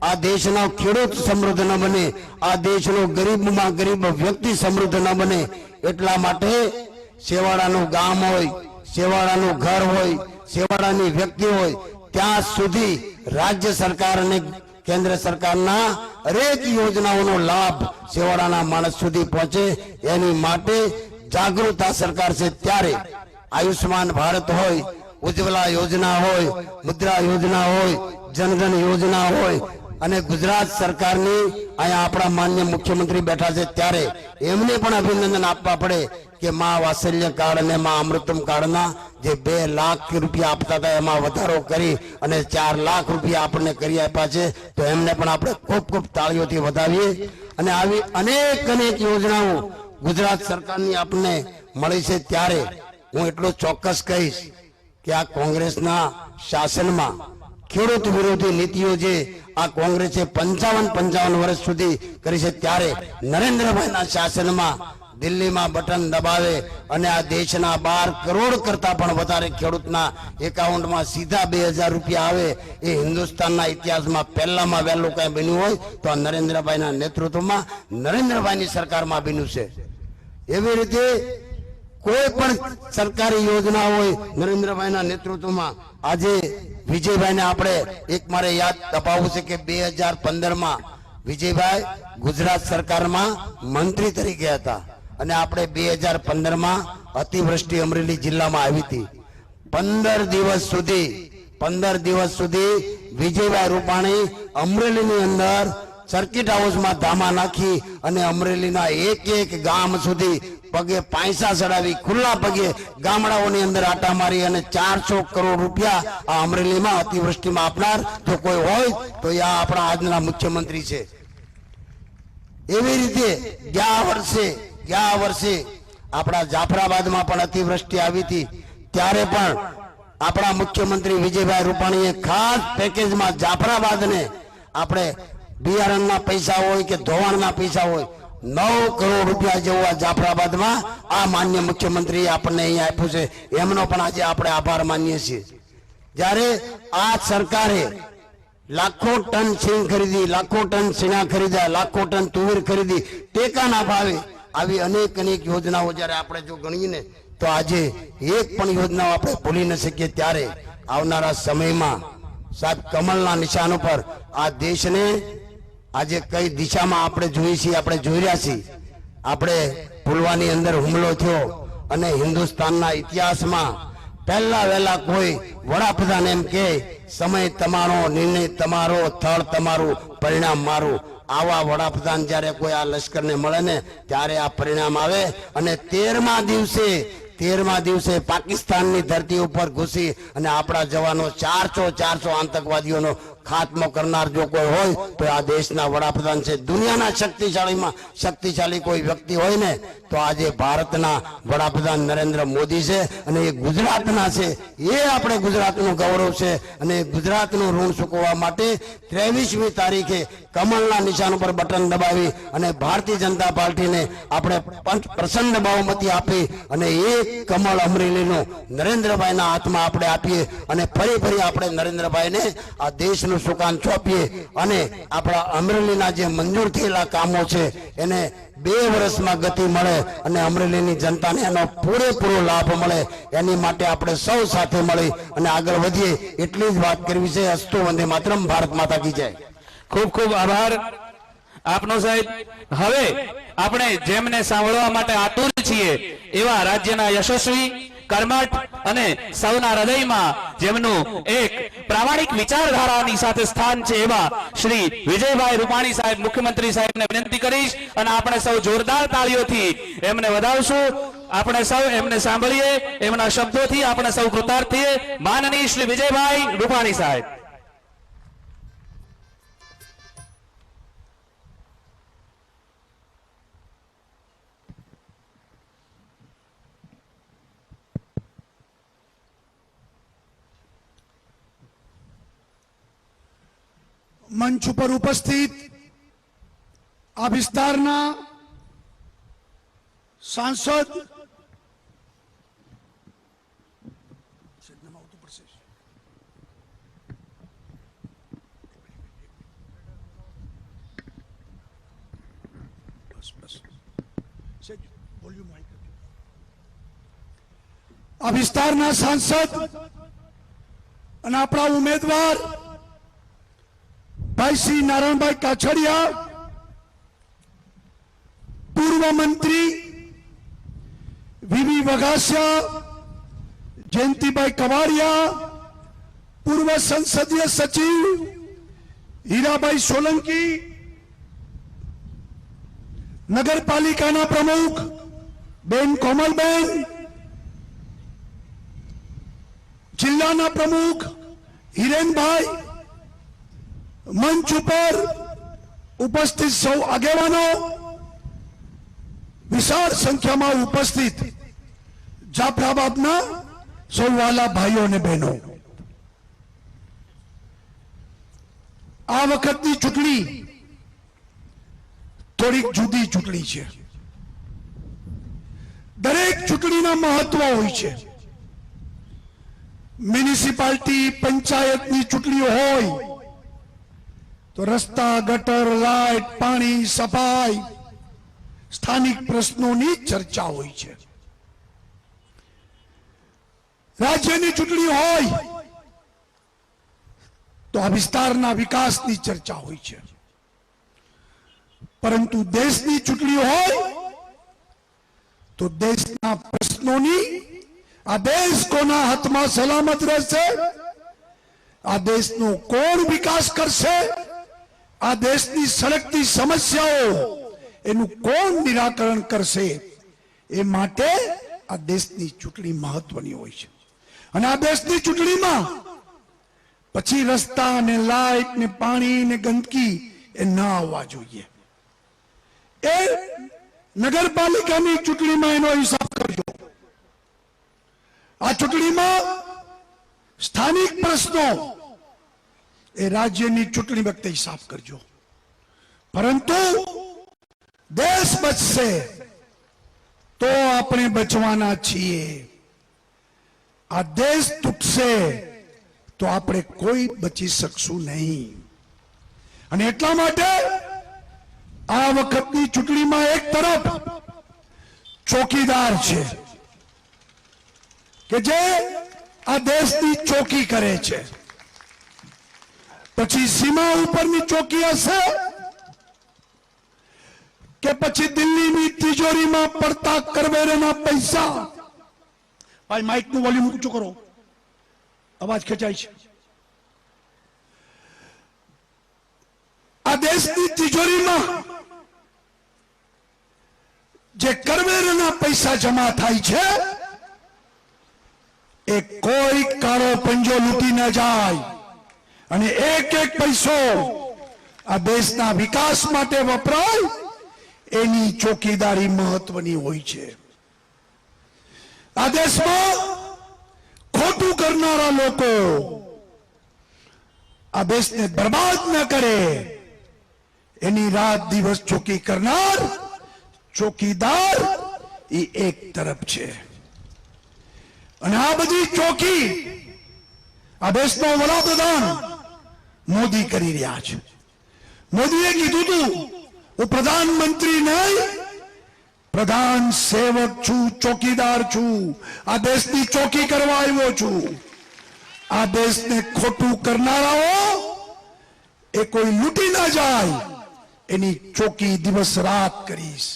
આ દેશનો ખેડૂત સમૃદ્ધ ન બને, આ દેશનો ગરીબમાં ગરીબ વ્યક્તિ સમૃદ્ધ ન બને, એટલા માટે છેવાડાનું ગામ હોય, છેવાડાનું ઘર હોય, છેવાડાની વ્યક્તિ હોય, ત્યાં સુધી રાજ્ય સરકાર અને કેન્દ્ર સરકારના હરેક યોજનાઓનો લાભ છેવાડાના માણસ સુધી પહોંચે એની માટે જાગૃતતા સરકાર છે. ત્યારે આયુષ્માન ભારત હોય, ઉજ્જવલા યોજના હોય, મુદ્રા યોજના હોય, જનધન યોજના હોય અને ગુજરાત સરકારની અહીંયા આપણા માન્ય મુખ્યમંત્રી બેઠા છે. ત્યારે એમને પણ અભિનંદન આપવા પડે કે મા વાત્સલ્ય કાર્ડ અને મા અમૃતમ કાર્ડના જે 2 લાખ રૂપિયા આપતા હતા એમાં વધારો કરી અને 4 લાખ રૂપિયા આપણને કરી આપ્યા છે. તો એમને પણ આપણે ખૂબ ખૂબ તાળીઓથી વધાવીએ. અને આવી અનેક યોજનાઓ ગુજરાત સરકારની આપણને મળી છે. ત્યારે હું એટલું ચોક્કસ કહીશ કે આ કોંગ્રેસના શાસનમાં ખેડૂત વિરોધી નીતિઓ જે આ કોંગ્રેસે 55 વર્ષ સુધી કરી છે, ત્યારે નરેન્દ્રભાઈના શાસનમાં દિલ્હીમાં બટન દબાવે અને આ દેશના 12 કરોડ કરતા પણ વધારે ખેડૂતના એકાઉન્ટમાં સીધા 2,000 રૂપિયા આવે. એ હિન્દુસ્તાનના ઇતિહાસમાં પહેલામાં વહેલું કઈ બન્યું હોય તો આ નરેન્દ્રભાઈના નેતૃત્વમાં, નરેન્દ્રભાઈની સરકારમાં બન્યું છે. એવી રીતે કોઈ પણ સરકારી યોજના હોય નરેન્દ્રભાઈના નેતૃત્વમાં. આજે વિજયભાઈને આપણે એક મારે યાદ અપાવવું છે કે 2015માં વિજયભાઈ ગુજરાત સરકારમાં મંત્રી તરીકે હતા અને આપણે 2015માં અતિવૃષ્ટિ અમરેલી જિલ્લામાં આવી હતી. 15 દિવસ સુધી વિજયભાઈ રૂપાણી અમરેલીની અંદર સર્કિટ હાઉસમાં ધામા નાખી અને અમરેલીના એક ગામ સુધી પગે પૈસા ચડાવી, ખુલ્લા પગે ગામડાઓની અંદર આટા મારી અને 400 કરોડ રૂપિયા આ અમરેલીમાં અતિવૃષ્ટિમાં આપનાર જો કોઈ હોય તો એ આપણા આજના મુખ્યમંત્રી છે. એવી રીતે ગયા વર્ષે આપણા જાફરાબાદમાં પણ અતિવૃષ્ટિ આવી હતી. ત્યારે પણ આપણા મુખ્યમંત્રી વિજયભાઈ રૂપાણીએ ખાસ પેકેજમાં જાફરાબાદને આપણે બિયારણના પૈસા હોય કે ધોવાણના પૈસા હોય 9 કરોડ રૂપિયા જેવું આ જાફરાબાદમાં આ માન્ય મુખ્યમંત્રીએ આપણને અહીંયા આપ્યું છે. એમનો પણ આજે આપણે આભાર માનીએ છીએ. જ્યારે આ સરકારે લાખો ટન સિંગ ખરીદી, લાખો ટન સીણા ખરીદ્યા, લાખો ટન તુવેર ખરીદી ટેકાના ભાવે, આવી અનેક યોજનાઓ જ્યારે આપણે જો ગણીએ ને તો આજે એક પણ યોજનાઓ આપણે ભૂલી ન શકીએ. ત્યારે આવનારા સમયમાં સાહેબ કમળના નિશાન ઉપર આ દેશને આજે કઈ દિશામાં આપણે જોઈએ છીએ, આપણે જોઈ રહ્યા છીએ. આપણે પુલવાની અંદર હુમલો થયો અને હિન્દુસ્તાનના ઇતિહાસમાં પહેલા વહેલા કોઈ વડાપ્રધાન એમ કે સમય તમારો, નિર્ણય તમારો, સ્થળ તમારું, પરિણામ મારું. આવા વડાપ્રધાન જ્યારે કોઈ આ લશ્કરને મળે ને ત્યારે આ પરિણામ આવે. અને 13મા દિવસે પાકિસ્તાનની ધરતી ઉપર ઘૂસી અને આપણા જવાનો 400 આતંકવાદીઓનો ખાત્મો કરનાર જો કોઈ હોય તો આ દેશના વડાપ્રધાન છે. દુનિયાના શક્તિશાળી કોઈ વ્યક્તિ હોય ને તો આજે ભારતના વડાપ્રધાન નરેન્દ્ર મોદી છે. અને એ ગુજરાતના છે. એ આપણે ગુજરાતનું ગૌરવ છે. અને ગુજરાતનું ઋણ ચૂકવવા માટે 23મી તારીખે કમળના નિશાન પર બટન દબાવી અને ભારતીય જનતા પાર્ટીને આપણે પ્રચંડ બહુમતી આપી અને એક કમળ અમરેલીનું નરેન્દ્રભાઈના હાથમાં આપણે આપીએ અને ફરી આપણે નરેન્દ્રભાઈને આ દેશનું સુકાન સોંપીએ અને આપણા અમરેલીના જે મંજૂર થયેલા કામો છે એને 2 વર્ષમાં ગતિ મળે અને અમરેલીની જનતાને એનો પૂરેપૂરો લાભ મળે. એની માટે આપણે સૌ સાથે મળી અને આગળ વધીએ એટલી જ વાત કરવી છે. અસ્તુ વંદે માતરમ. ભારત માતા કી જય. ખૂબ ખૂબ આભાર આપનો સાહેબ. હવે આપણે જેમને સાંભળવા માટે આતુર છીએ એવા રાજ્યના યશસ્વી, કર્મઠ અને સૌના હૃદયમાં જેમનું એક પ્રામાણિક વિચારધારાની સાથે સ્થાન છે એવા શ્રી વિજયભાઈ રૂપાણી સાહેબ, મુખ્યમંત્રી સાહેબને વિનંતી કરીશ અને આપણે સૌ જોરદાર તાળીઓથી એમને વધાવશું. આપણે સૌ એમને સાંભળીએ, એમના શબ્દોથી આપણે સૌ કૃતાર્થ થઈએ. માનનીય શ્રી વિજયભાઈ રૂપાણી સાહેબ. મંચ ઉપર ઉપસ્થિત આ વિસ્તારના સાંસદ આ વિસ્તારના સાંસદ અને આપણા ઉમેદવાર ભાઈ શ્રી નારાયણભાઈ કાછડિયા, પૂર્વ મંત્રી વીવી વઘાસિયા, જયંતિભાઈ કવાડિયા, પૂર્વ સંસદીય સચિવ હીરાભાઈ સોલંકી, નગરપાલિકાના પ્રમુખ બેન કોમલબેન, જિલ્લાના પ્રમુખ હિરેનભાઈ, મંચ ઉપર ઉપસ્થિત સૌ આગેવાનો, વિશાળ સંખ્યામાં ઉપસ્થિત જાફરાબાદના સૌ વાલા ભાઈઓ અને બહેનો, આ વખતની ચૂંટણી થોડીક જુદી ચૂંટણી છે. દરેક ચૂંટણીના મહત્વ હોય છે. મ્યુનિસિપાલિટી, પંચાયતની ચૂંટણીઓ હોય તો રસ્તા, ગટર, લાઇટ, પાણી, સફાઈ, સ્થાનિક પ્રશ્નોની ચર્ચા હોય છે. રાજ્યની ચૂંટણી હોય તો આ વિસ્તારના વિકાસની ચર્ચા હોય છે. પરંતુ દેશની ચૂંટણી હોય તો દેશના પ્રશ્નોની, આ દેશ કોના હાથમાં સલામત રહેશે, આ દેશનો કોણ વિકાસ કરશે, આ દેશની સળગતી સમસ્યાઓ એનું કોણ નિરાકરણ કરશે, એ માટે આ દેશની ચૂંટણી મહત્વની હોય છે. અને આ દેશની ચૂંટણીમાં પછી રસ્તા ને લાઇટ ને પાણી ને ગંદકી એ ન આવવા જોઈએ. એ નગરપાલિકાની ચૂંટણીમાં એનો હિસાબ કરજો. આ ચૂંટણીમાં સ્થાનિક પ્રશ્નો એ રાજ્યની ચૂંટણી વખતે હિસાબ કરજો. પરંતુ દેશ બચશે તો આપણે બચવાના છીએ. આ દેશ તૂટશે તો આપણે કોઈ બચી શકશું નહીં. અને એટલા માટે આ વખતની ચૂંટણીમાં એક તરફ ચોકીદાર છે કે જે આ દેશની ચોકી કરે છે, પછી સીમા ઉપરની ચોકી હશે કે પછી દિલ્હીની તિજોરીમાં પડતા કરવેરાના પૈસા ભાઈ માઇકનું વોલ્યુમ ઊંચું કરો, અવાજ ખેંચાય છે. આ દેશની તિજોરીમાં જે કરવેરાના પૈસા જમા થાય છે એ કોઈ કાળો પંજો લૂંટી ન જાય અને એક એક પૈસો આ દેશના વિકાસ માટે વપરાય એની ચોકીદારી મહત્વની હોય છે. આ દેશમાં ખોટું કરનારા લોકો આ દેશને બરબાદ ન કરે એની રાત દિવસ ચોકી કરનાર ચોકીદાર એ એક તરફ છે. અને આ બધી ચોકી આ દેશનો વડાપ્રધાન મોદી કરી રહ્યા છે. મોદીએ કીધું હતું હું પ્રધાનમંત્રી નહીં, પ્રધાન સેવક છું, ચોકીદાર છું, આ દેશની ચોકી કરવા આવ્યો છું. આ દેશને ખોટું કરનારાઓ એ કોઈ લૂંટી ના જાય એની ચોકી દિવસ રાત કરીશ.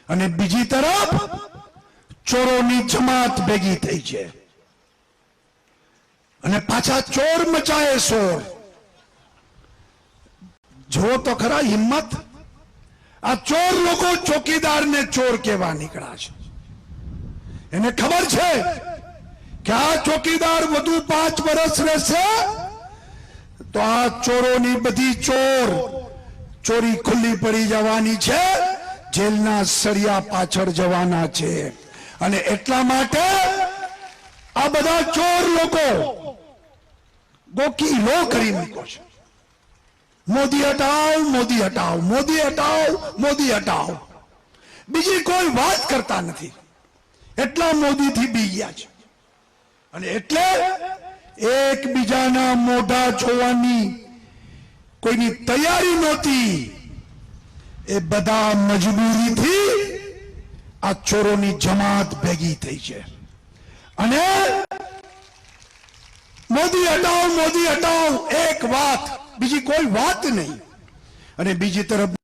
અને બીજી તરફ ચોરોની જમાત ભેગી થઈ છે અને પાછા ચોર મચાએ શોર. જો તો ખરા હિંમત, આ ચોર લોકો ચોકીદારને ચોર કહેવા નીકળ્યા છે. એને ખબર છે કે આ ચોકીદાર વધુ 5 વર્ષ રહેશે તો આ ચોરોની બધી ચોરી ખુલ્લી પડી જવાની છે, જેલના સળિયા પાછળ જવાના છે. અને એટલા માટે આ બધા ચોર લોકો ગોકી લો કરી મૂકો છે. મોદી હટાવ, મોદી હટાવ, મોદી હટાવ, મોદી હટાવ, બીજી કોઈ વાત કરતા નથી. એટલા મોદીથી બી ગયા છે. અને એટલે એકબીજાના મોઢા જોવાની કોઈની તૈયારી નહોતી. એ બધા મજબૂરીથી આ ચોરોની જમાત ભેગી થઈ છે. અને મોદી હટાવ, મોદી હટાવ, એક વાત, બીજી કોઈ વાત નહીં. અને બીજી તરફ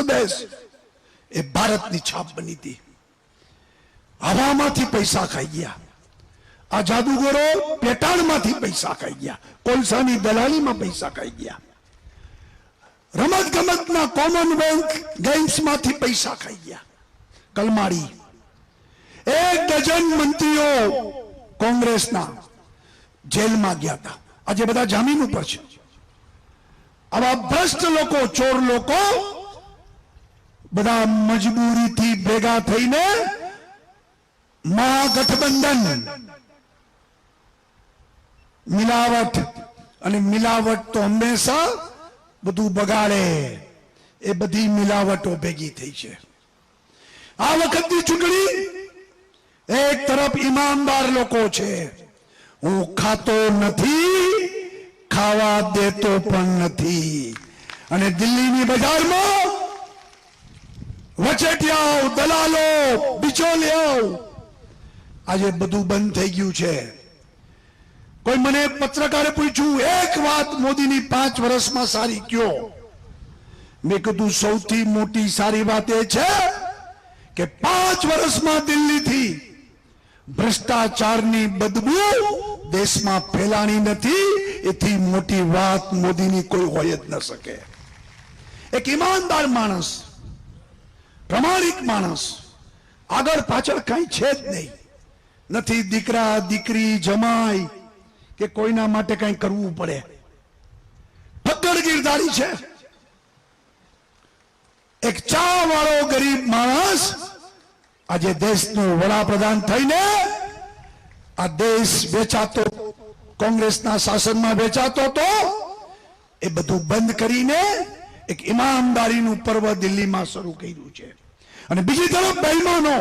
દેશ એ ભારતની છાપ બની હતી. હવામાંથી પૈસા ખાઈ ગયા. આ જાદુગરો પેટાળમાંથી પૈસા ખાઈ ગયા, કોલસાની દલાલીમાં પૈસા ખાઈ ગયા, રમત ગમતના કોમનવેલ્થ ગેમ્સમાંથી પૈસા ખાઈ ગયા. કલમાડી 1 ડઝન મંત્રીઓ કોંગ્રેસના જેલમાં ગયા હતા. આજે બધા જામીન ઉપર છે. આવા ભ્રષ્ટ લોકો, ચોર લોકો બધા મજબૂરીથી ભેગા થઈને મહાગઠબંધન, મિલાવટ, અને મિલાવટ તો હંમેશા બધું બગાડે, એ બધી મિલાવટો ભેગી થઈ છે. આ વખતની ચૂંટણી એક તરફ ઈમાનદાર લોકો છે, હું ખાતો નથી, ખાવા દેતો પણ નથી. અને દિલ્હીની બજારમાં વચેટિયાઓ, દલાલો, બિચોલિયાઓ, આજે બધું બંધ થઈ ગયું છે. કોઈ મને પત્રકારે પૂછ્યું એક વાત મોદીની 5 વર્ષમાં સારી કયો? મેં કીધું સૌથી મોટી સારી વાત એ છે કે 5 વર્ષમાં દિલ્હીથી ભ્રષ્ટાચારની બદબુ દેશમાં ફેલાણી નથી, એથી મોટી વાત મોદીની કોઈ હોય જ ન શકે. એક ઈમાનદાર માણસ, પ્રમાણિક માણસ, આગળ પાછળ કઈ છે જ નહીં, નથી દીકરા દીકરી જમાઈ કે કોઈના માટે કઈ કરવું પડે, ફક્કડ ગીરધારી છે. એક ચા વાળો ગરીબ માણસ આજે દેશનો વડાપ્રધાન થઈને આ દેશ વેચાતો, કોંગ્રેસના શાસનમાં વેચાતો તો એ બધું બંધ કરીને એક ઈમાનદારીનું પર્વ દિલ્હીમાં શરૂ કર્યું છે. અને બીજી તરફ બેઈમાનો,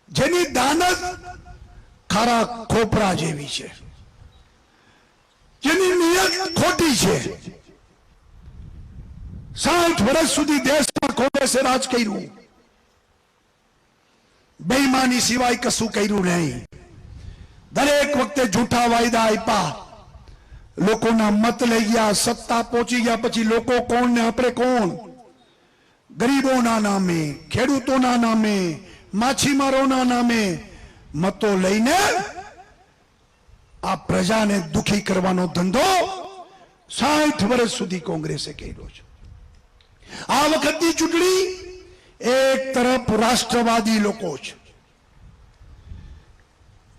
જેની દાનત ખારા ખોપરા જેવી છે, જેની નિયત ખોટી છે. 60 વર્ષ સુધી દેશમાં કોંગ્રેસે રાજ કર્યું, બેઈમાની સિવાય કશું કર્યું નહીં. દરેક વખતે જૂઠા વાયદા આપ્યા, લોકોના મત લઈ ગયા, સત્તા પહોંચી ગયા પછી લોકો કોણ ને આપણે કોણ, ગરીબોના નામે, ખેડૂતોના નામે, માછીમારોના નામે મતો લઈને આ પ્રજાને દુખી કરવાનો ધંધો 60 વર્ષ સુધી કોંગ્રેસે કર્યો છે. આ વખતની ચૂંટણી એક તરફ રાષ્ટ્રવાદી લોકો છે,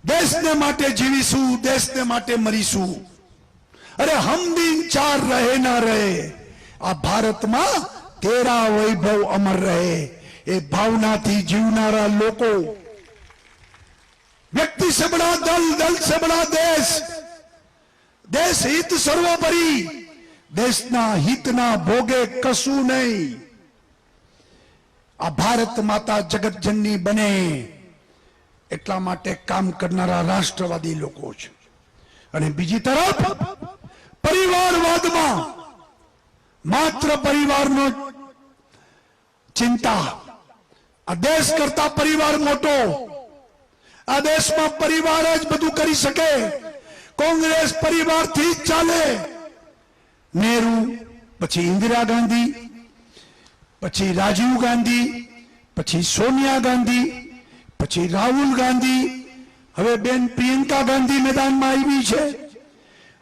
દેશને માટે જીવીશું, દેશને માટે મરીશું, અરે હમ દિન ચાર રહે ના રહે, આ ભારતમાં તેરા વૈભવ અમર રહે, એ ભાવનાથી જીવનારા લોકો, વ્યક્તિ સે બડા દલ, દલ સે બડા દેશ, દેશ હિત સર્વોપરી, દેશના હિતના ભોગે કશું નહીં. આ ભારત માતા જગતજનની બને એટલા માટે કામ કરનારા રાષ્ટ્રવાદી લોકો છે. અને બીજી તરફ પરિવારવાદમાં માત્ર પરિવારનો ચિંતા, આ દેશ કરતા પરિવાર મોટો, આ દેશમાં પરિવાર જ બધું કરી શકે, કોંગ્રેસ પરિવારથી જ ચાલે. નહેરુ, પછી ઇન્દિરા ગાંધી, પછી રાજીવ ગાંધી, પછી સોનિયા ગાંધી, પછી રાહુલ ગાંધી, હવે બેન પ્રિયંકા ગાંધી મેદાનમાં આવી છે,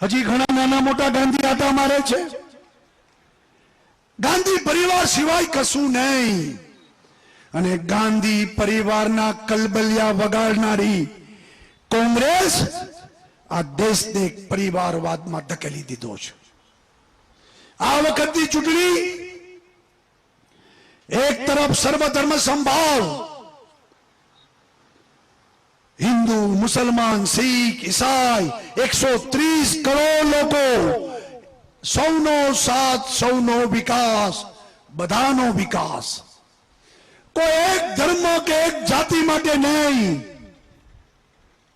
હજી ઘણા નાના મોટા ગાંધી આટા મારે છે. ગાંધી પરિવાર સિવાય કશું નહીં. અને ગાંધી પરિવારના કલબલિયા વગાડનારી કોંગ્રેસ આ દેશને પરિવારવાદમાં ધકેલી દીધો છે. આ વખતની ચૂંટણી એક તરફ સર્વધર્મ સંભાવ, હિન્દુ, મુસલમાન, શીખ, ઈસાઈ 130 કરોડ લોકો, સૌનો સાથ, સૌનો વિકાસ, બધાનો વિકાસ. કોઈ એક ધર્મ કે એક જાતિ માટે નહીં,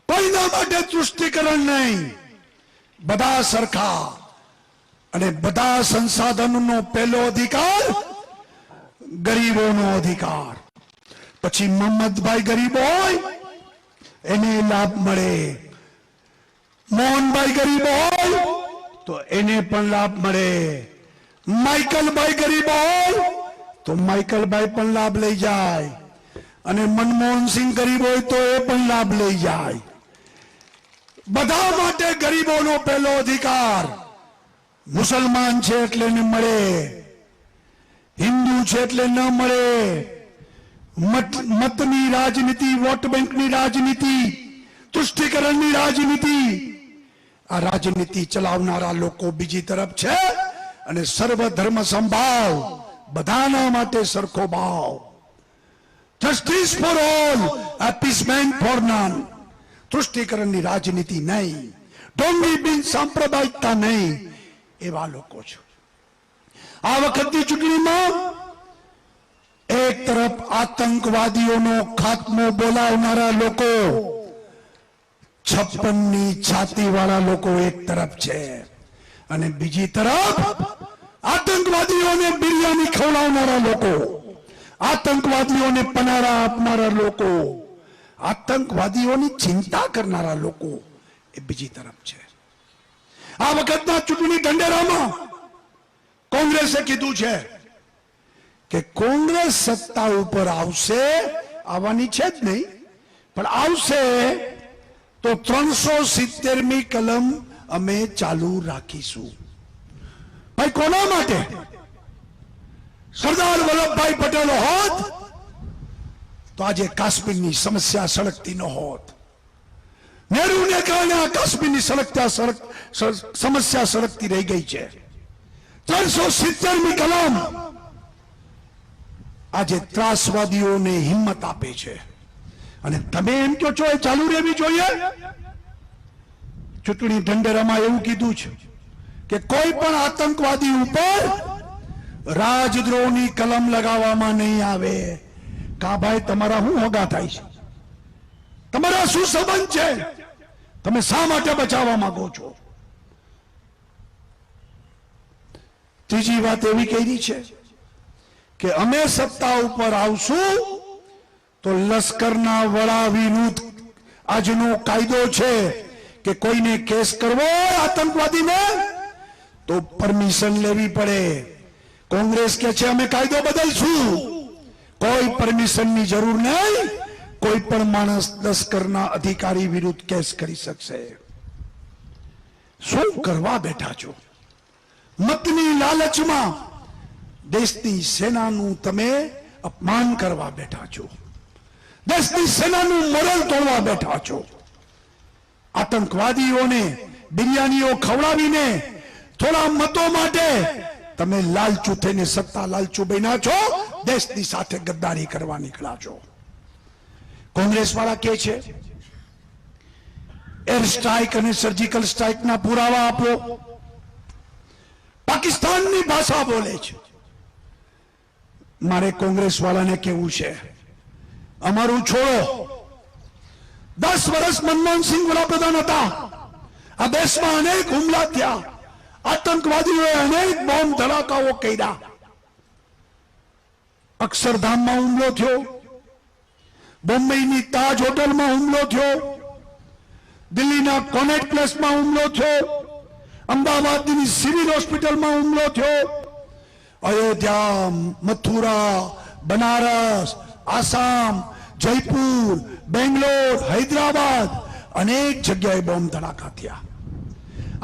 કોઈના માટે તૃષ્ટિકરણ નહીં, બધા સરખા. અને બધા સંસાધનોનો પહેલો અધિકાર ગરીબોનો અધિકાર. પછી મોહમ્મદભાઈ ગરીબ હોય એને લાભ મળે, મોહનભાઈ ગરીબ હોય તો એને પણ લાભ મળે, માઇકલભાઈ ગરીબ હોય તો માઇકલભાઈ પણ લાભ લઈ જાય, અને મનમોહનસિંહ ગરીબ હોય તો એ પણ લાભ લઈ જાય. બધા માટે ગરીબોનો પહેલો અધિકાર. મુસલમાન છે એટલે ને મળે, હિન્દુ છે એટલે ન મળે. મતની રાજનીતિ, વોટ બેંકની રાજનીતિ, તુષ્ટિકરણની રાજનીતિ, આ રાજનીતિ ચલાવનારા લોકો બીજી તરફ છે. અને સર્વધર્મ સંભાવ, બધાના માટે સરખો ભાવ, justice for all, appeasement for none, તુષ્ટિકરણની રાજનીતિ નહીં, ઢોંગી બિન સાંપ્રદાયિકતા નહીં, એવા લોકો છે. આ વખતની ચૂંટણીમાં એક તરફ આતંકવાદીઓનો ખાત્મો બોલાવનારા લોકો, 56ની છાતી વાળા લોકો એક તરફ છે, અને બીજી તરફ આતંકવાદીઓને બિરયાની ખવડાવનારા લોકો, આતંકવાદીઓને પનારા આપનારા લોકો, આતંકવાદીઓની ચિંતા કરનારા લોકો એ બીજી તરફ છે. આ વખતના ચૂંટણી ઢંઢેરામાં કોંગ્રેસે કીધું છે કે કોંગ્રેસ સત્તા ઉપર આવશે, આવવાની છે જ નહીં, પણ આવશે તો 370મી કલમ અમે ચાલુ રાખીશું. ભાઈ કોના માટે? સરદાર વલ્લભભાઈ પટેલ હોત તો આજે કાશ્મીરની સમસ્યા સળગતી ન હોત. નહેરુને કારણે આ કાશ્મીરની સમસ્યા સળગતી રહી ગઈ છે. 370મી કલમ આજે ત્રાસવાદીઓને હિંમત આપે છે અને તમે એમ કહો છો એ ચાલુ રહેવી જોઈએ. ચૂંટણી ઢંઢેરામાં એવું કીધું છે કે કોઈ પણ આતંકવાદી ઉપર રાજદ્રોહની કલમ લગાવવામાં નહીં આવે. કા ભાઈ તમારા શું હોગા થાય છે? તમારા શું સંબંધ છે? તમે શા માટે બચાવવા માંગો છો? ત્રીજી વાત એવી કહી છે કે અમે સત્તા ઉપર આવશું તો લશ્કરના વડા વિરુદ્ધ આજનો કાયદો છે કે કોઈને કેસ કરવો હોય આતંકવાદીને તો પરમિશન લેવી પડે. કોંગ્રેસ કે છે અમે કાયદો બદલશું, કોઈ પરમિશનની જરૂર નહીં. કોઈ પણ માણસ લશ્કરના અધિકારી વિરુદ્ધ કેસ કરી શકશે. શું કરવા બેઠા છો? મતની લાલચમાં દેશની સેનાનું તમે અપમાન કરવા બેઠા છો. દેશની સેનાનું મોરલ તોડવા બેઠા છો. આતંકવાદીઓને બિરયાનીઓ ખવડાવીને થોડા મતો માટે તમે લાલચુ થઈને સત્તા લાલચુ બન્યા છો. દેશની સાથે ગદ્દારી કરવા નીકળ્યા છો. કોંગ્રેસ વાળા કે છે એર સ્ટ્રાઇક અને સર્જિકલ સ્ટ્રાઇકના પુરાવા આપો. પાકિસ્તાનની ભાષા બોલે છે. મારે કોંગ્રેસ વાળાને કેવું છે, અમારું છોડો. 10 વર્ષ મનમોહનસિંહ વડાપ્રધાન હતા. આ દેશમાં અનેક હુમલા થયા. આતંકવાદીઓએ અનેક બોમ્બ ધડાકાઓ કર્યા. અક્ષરધામમાં હુમલો થયો, બોમ્બેની તાજ હોટલમાં હુમલો થયો, દિલ્હીના કોનેટ પ્લેસમાં હુમલો થયો, અમદાવાદની સિવિલ હોસ્પિટલમાં હુમલો થયો, અયોધ્યા, મથુરા, બનારસ, આસામ, જયપુર, બેંગ્લોર, હૈદરાબાદ અનેક જગ્યાએ બોમ્બ ધડાકા થયા.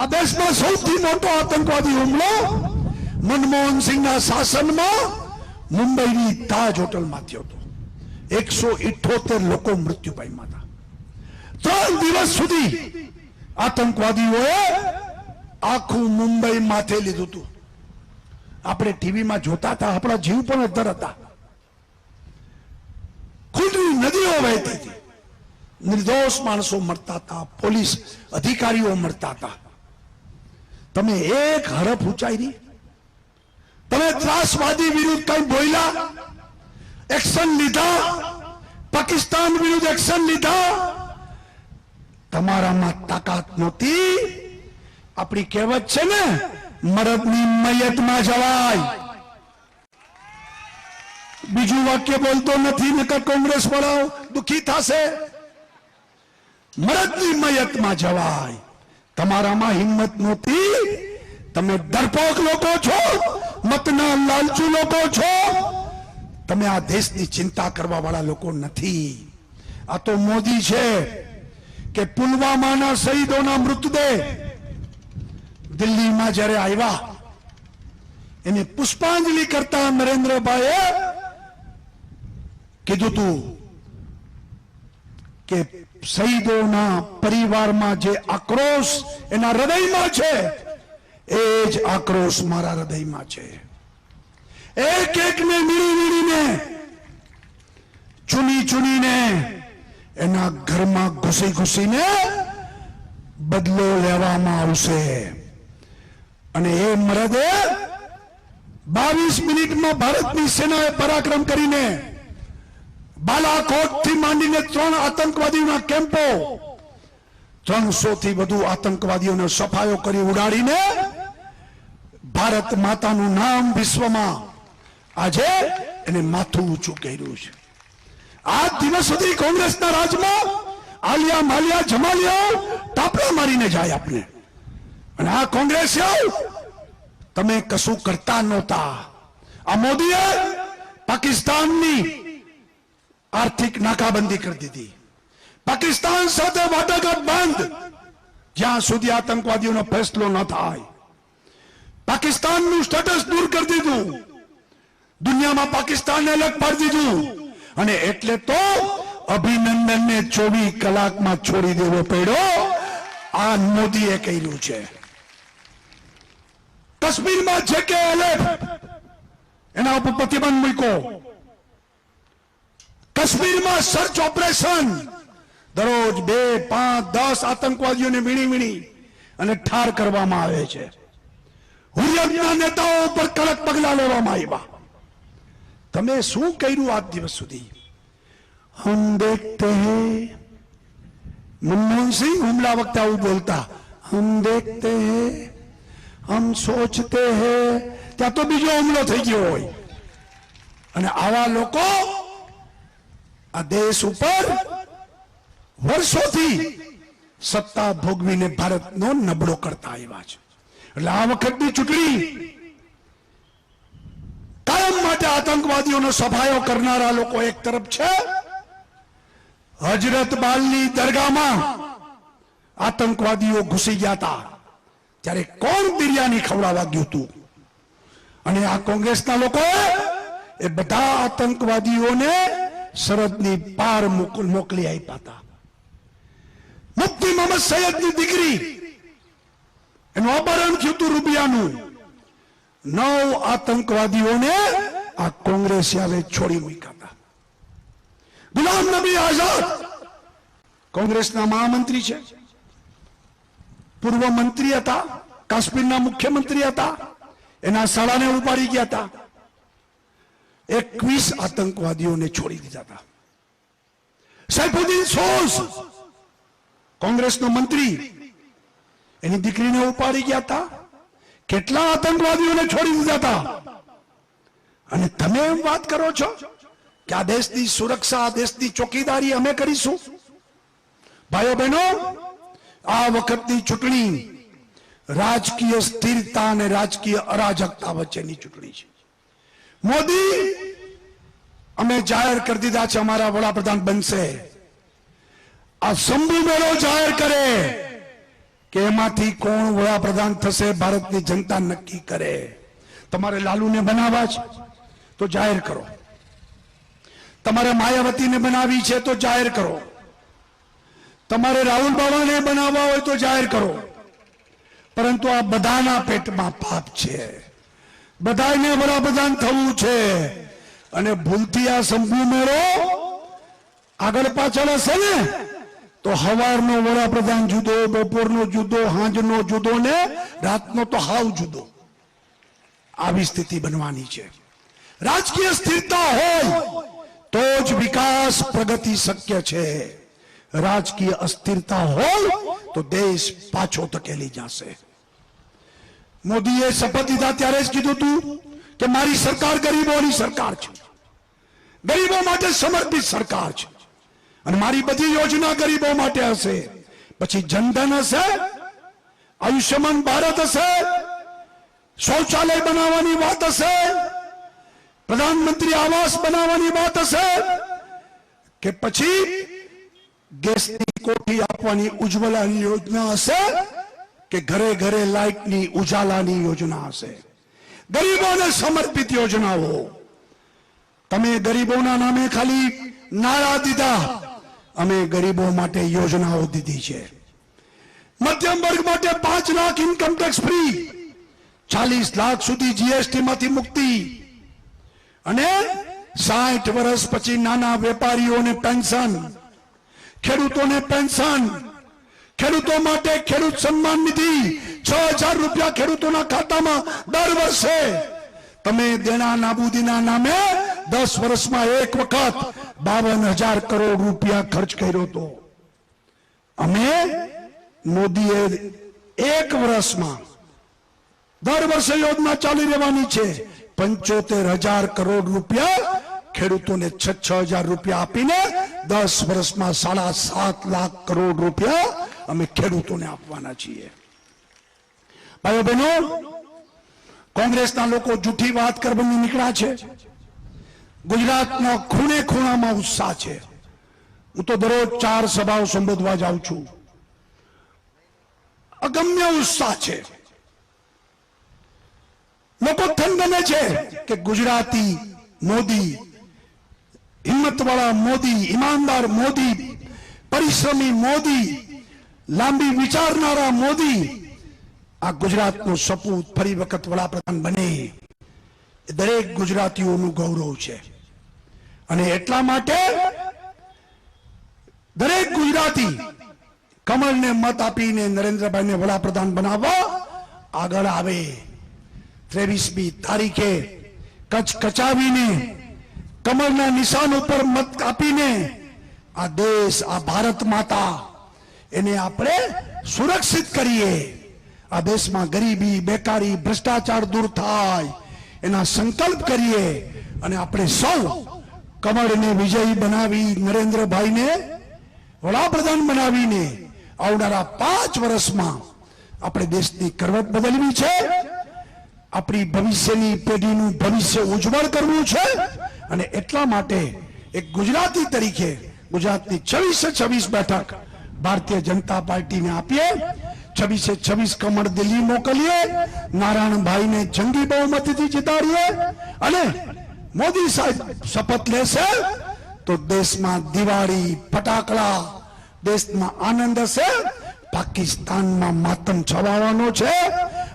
આ દેશમાં સૌથી મોટો આતંકવાદી હુમલો મનમોહનસિંહના શાસનમાં મુંબઈની તાજ હોટલમાં થયો હતો. 178 લોકો મૃત્યુ પામ્યા હતા. 3 દિવસ સુધી આતંકવાદીઓએ આખું મુંબઈ માથે લીધું હતું. આપણે ટીવીમાં જોતા હતા, આપણા જીવ પણ અદ્ધર હતા. ખૂનની નદીઓ વહેતી હતી. નિર્દોષ માણસો મરતા હતા, પોલીસ અધિકારીઓ મરતા હતા. તમે એક હરફ ઉંચાઈ, તમે ત્રાસવાદી વિરુદ્ધ કઈ બોલ્યા, એક્શન લીધા, પાકિસ્તાન વિરુદ્ધ એક્શન લીધા? તમારામાં તાકાત નહોતી. આપણી કહેવત છે ને, મરદની મયતમાં જવાય. બીજું વાક્ય બોલતો નથી, નકર કોંગ્રેસ વાળાઓ દુખી થશે. મરદની મયતમાં જવાય. તમારામાં હિંમત નહોતી. તમે ડરપોક લોકો છો, મતના લાલચુ લોકો છો. તમે આ દેશની ચિંતા કરવા વાળા લોકો નથી. આ તો મોદી છે કે પુલવામાના શહીદોના મૃતદેહ દિલ્હીમાં જ્યારે આવ્યા, એને પુષ્પાંજલિ કરતા નરેન્દ્રભાઈએ કીધું તું કે શહીદોના પરિવારમાં જે આક્રોશ એના હૃદયમાં છે, એ જ આક્રોશ મારા હૃદયમાં છે. એક એકને વીણીને, ચૂનીને એના ઘરમાં ઘૂસીને બદલો લેવામાં આવશે. અને એ મરદે 22 મિનિટમાં ભારતની સેનાએ પરાક્રમ કરીને બાલાકોટ થી માંડીને 3 આતંકવાદીઓના કેમ્પો, 300 થી વધુ આતંકવાદીઓનો સફાયો કરી ઉડાડીને ભારત માતાનું નામ વિશ્વમાં આજે એને માથું ઊંચું કર્યું છે. આ દિવસ સુધી કોંગ્રેસના રાજમાં આલિયા માલિયા જમાલિયા તાપડા મારીને જાય આપને. અને આ કોંગ્રેસ તમે કશું કરતા નહોતા. આ મોદીએ પાકિસ્તાનની આર્થિક નાકાબંધી કરી દીધી. પાકિસ્તાન સાથે વાટાઘાટ બંધ જ્યાં સુધી આતંકવાદીઓનો ફેસલો ન થાય. પાકિસ્તાનનું સ્ટેટસ દૂર કરી દીધું, દુનિયામાં પાકિસ્તાનને અલગ પાડી દીધું, અને એટલે તો અભિનંદનને 24 કલાકમાં છોડી દેવો પડ્યો. આ મોદીએ કર્યું છે. કાશ્મીરમાં છે કે એલર્ટ એના ઉપર પ્રતિબંધ મૂક્યો. કાશ્મીરમાં સર્ચ ઓપરેશન, દરરોજ 2, 5, 10 આતંકવાદીઓને વીણી અને ઠાર કરવામાં આવે છે. હુરિયતના નેતાઓ પર કડક પગલા લેવામાં આવ્યા. તમે શું કર્યું આજ દિવસ સુધી? હમ દેખતે હૈ, મનમોહન સિંહ હુમલા વખતે આવું બોલતા, હમ દેખતે હૈ, હમ સોચતે હૈ. ત્યાં તો બીજો હુમલો થઈ ગયો હોય. અને આવા લોકો આ દેશ ઉપર વર્ષોથી સત્તા ભોગવીને ભારતનો નબળો કરતા આવ્યા છે. એટલે આ વખતની ચૂંટણી કાયમ માટે આતંકવાદીઓનો સફાયો કરનારા લોકો એક તરફ છે, હજરત બાલની દરગાહમાં આતંકવાદીઓ ઘૂસી ગયા હતા ત્યારે કોણ બિરયાની ખવડાવવા ગયું હતું? અને આ કોંગ્રેસના લોકોએ એ બધા આતંકવાદીઓને સરહદની પાર મોકલી આપ્યા હતા. મુફ્તી મોહમ્મદ સૈયદની દીકરી, એનું અપહરણ થયું હતું રૂપિયાનું. 9 આતંકવાદીઓને આ કોંગ્રેસે હવે છોડી મૂક્યા હતા. ગુલામ નબી આઝાદ કોંગ્રેસના મહામંત્રી છે, પૂર્વ મંત્રી હતા, કાશ્મીરના મુખ્યમંત્રી હતા. એના શાળાને ઉપાડી ગયા હતા. 21 આતંકવાદીઓને છોડી દીધા હતા. સૈફુદ્દીન સોઝ કોંગ્રેસનો મંત્રી, એની દીકરીને ઉપાડી ગયા હતા. કેટલા આતંકવાદીઓને છોડી દીધા હતા. અને તમે એમ વાત કરો છો કે આ દેશની સુરક્ષા, આ દેશની ચોકીદારી અમે કરીશું. ભાઈઓ બહેનો, આ વખતની ચૂંટણી રાજકીય સ્થિરતા અને રાજકીય અરાજકતા વચ્ચેની ચૂંટણી છે. મોદી અમે જાહેર કરી દીધા છે અમારા વડાપ્રધાન બનશે. આ શંભુ મેળો જાહેર કરે કે એમાંથી કોણ વડાપ્રધાન થશે ભારતની જનતા નક્કી કરે. તમારે લાલુને બનાવવા છે તો જાહેર કરો, તમારે માયાવતીને બનાવી છે તો જાહેર કરો, તમારે રાહુલ બાવાને બનાવવા હોય તો જાહેર કરો. પરંતુ આ બધાના પેટમાં પાપ છે, બધાને વડાપ્રધાન થવું છે. અને ભૂલથી આ શંભુ મેળો આગળ પાછળ હશે ને તો સવારનો વડાપ્રધાન જુદો, બપોરનો જુદો, સાંજનો જુદો ને રાતનો તો હાવ જુદો. આવી સ્થિતિ બનવાની છે. રાજકીય સ્થિરતા હોય તો જ વિકાસ, પ્રગતિ શક્ય છે. રાજકીય અસ્થિરતા હોય તો દેશ પાછો ધકેલી જશે. મોદીએ શપથ લીધા ત્યારે જ કીધું હતું કે મારી સરકાર ગરીબોની સરકાર છે, ગરીબો માટે સમર્પિત સરકાર છે, અને મારી બધી યોજના ગરીબો માટે હશે. પછી જનધન હશે, આયુષ્યમાન ભારત હશે, શૌચાલય બનાવવાની વાત હશે, પ્રધાનમંત્રી આવાસ બનાવવાની વાત હશે, કે પછી ગેસની કોઠી આપવાની ઉજ્જવલાની યોજના હશે, કે ઘરે ઘરે લાઇટની ઉજાલાની યોજના હશે. ગરીબોને સમર્પિત યોજનાઓ. તમે ગરીબોના નામે ખાલી નારા દીધા, અમે ગરીબો માટે યોજનાઓ દીધી છે. મધ્યમ વર્ગ માટે 5 lakh income tax free, 40 lakh સુધી જીએસટી માંથી મુક્તિ, અને 60 વર્ષ પછી નાના વેપારીઓને પેન્શન, ખેડૂતોને પેન્શન, ખેડૂતો માટે ખેડૂત સન્માન નિધિ 6000 રૂપિયા ખેડૂતોના ખાતામાં દર વર્ષે. તમે દેણા નાબૂદીના નામે 10 વર્ષમાં એક વખત 52,000 કરોડ રૂપિયા ખર્ચ કર્યો હતો. અમે મોદીએ 1 વર્ષમાં દર વર્ષે યોજના ચાલી રહેવાની છે. 75,000 કરોડ રૂપિયા ખેડૂતોને 6,000 રૂપિયા આપીને 10 વર્ષમાં 7.5 લાખ કરોડ રૂપિયા અમે ખેડૂતોને આપવાના છીએ. ભાઈઓ બહેનો, કોંગ્રેસના લોકો જૂઠી વાત કરવાની નીકળ્યા છે. ગુજરાતના ખૂણે ખૂણામાં ઉત્સાહ છે. હું તો દરરોજ 4 સભાઓ સંબોધવા જાઉં છું. અગમ્ય ઉત્સાહ છે. લોકો થનગને છે કે ગુજરાતી મોદી, હિંમતવાળા મોદી, ઈમાનદાર મોદી, પરિશ્રમી મોદી, લાંબી વિચારનારા મોદી આ ગુજરાતનો સપૂત ફરી વખત વડાપ્રધાન બને એ દરેક ગુજરાતીઓનું ગૌરવ છે. અને એટલા માટે દરેક ગુજરાતી કમળને મત આપીને નરેન્દ્રભાઈને વડાપ્રધાન બનાવવા આગળ આવે. 23મી તારીખે કચ્છ કચાવીને કમળના નિશાન ઉપર મત આપીને આ દેશ, આ ભારત માતા એને આપણે સુરક્ષિત કરીએ. આ દેશમાં ગરીબી, બેકારી, ભ્રષ્ટાચાર દૂર થાય એના સંકલ્પ કરીએ અને આપણે સૌ કમળને વિજયી બનાવી નરેન્દ્રભાઈને વડાપ્રધાન બનાવીને આવનારા 5 વર્ષમાં આપણે દેશની કરવત બદલવી છે. આપણી ભવિષ્યની પેઢીનું ભવિષ્ય ઉજ્જવળ કરવું છે. અને એટલા માટે એક ગુજરાતી તરીકે ગુજરાતની 26 બેઠક ભારતીય જનતા પાર્ટીને આપીએ. 26 કમળ દિલ્હી મોકલીએ, નારાયણભાઈને જંગી બહુમતીથી જીતાડીએ અને મોદી સાહેબ શપથ લેશે તો દેશમાં દિવાળી, ફટાકડા, દેશમાં આનંદ હશે. પાકિસ્તાનમાં માતમ છવાવાનો છે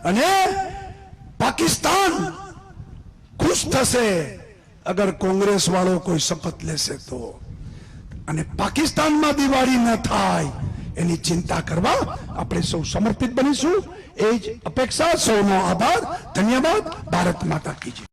અને પાકિસ્તાન ખુશ થશે અગર કોંગ્રેસ વાળો કોઈ શપથ લેશે તો. અને પાકિસ્તાનમાં દિવાળી ન થાય એની ચિંતા કરવા આપણે સૌ સમર્પિત બનીશું. એ જ અપેક્ષા. સૌનો આભાર. ધન્યવાદ. ભારત માતા કી જય.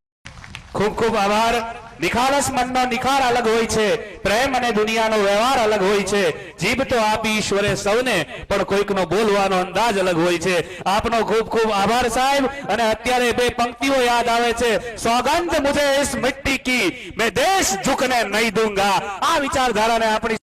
ખૂબ ખૂબ આભાર. નિખાલસ મનનો નિખાર અલગ હોય છે, પ્રેમ અને દુનિયાનો વ્યવહાર અલગ હોય છે. જીભ તો આપી ઈશ્વરે સૌને, પણ કોઈકનો બોલવાનો અંદાજ અલગ હોય છે. આપનો ખૂબ ખૂબ આભાર સાહેબ. અને અત્યારે 2 પંક્તિઓ યાદ આવે છે. સોગંદ મુझे इस मिट्टी की, मैं देश झुकने नहीं दूंगा. આ વિચારધારાને આપણી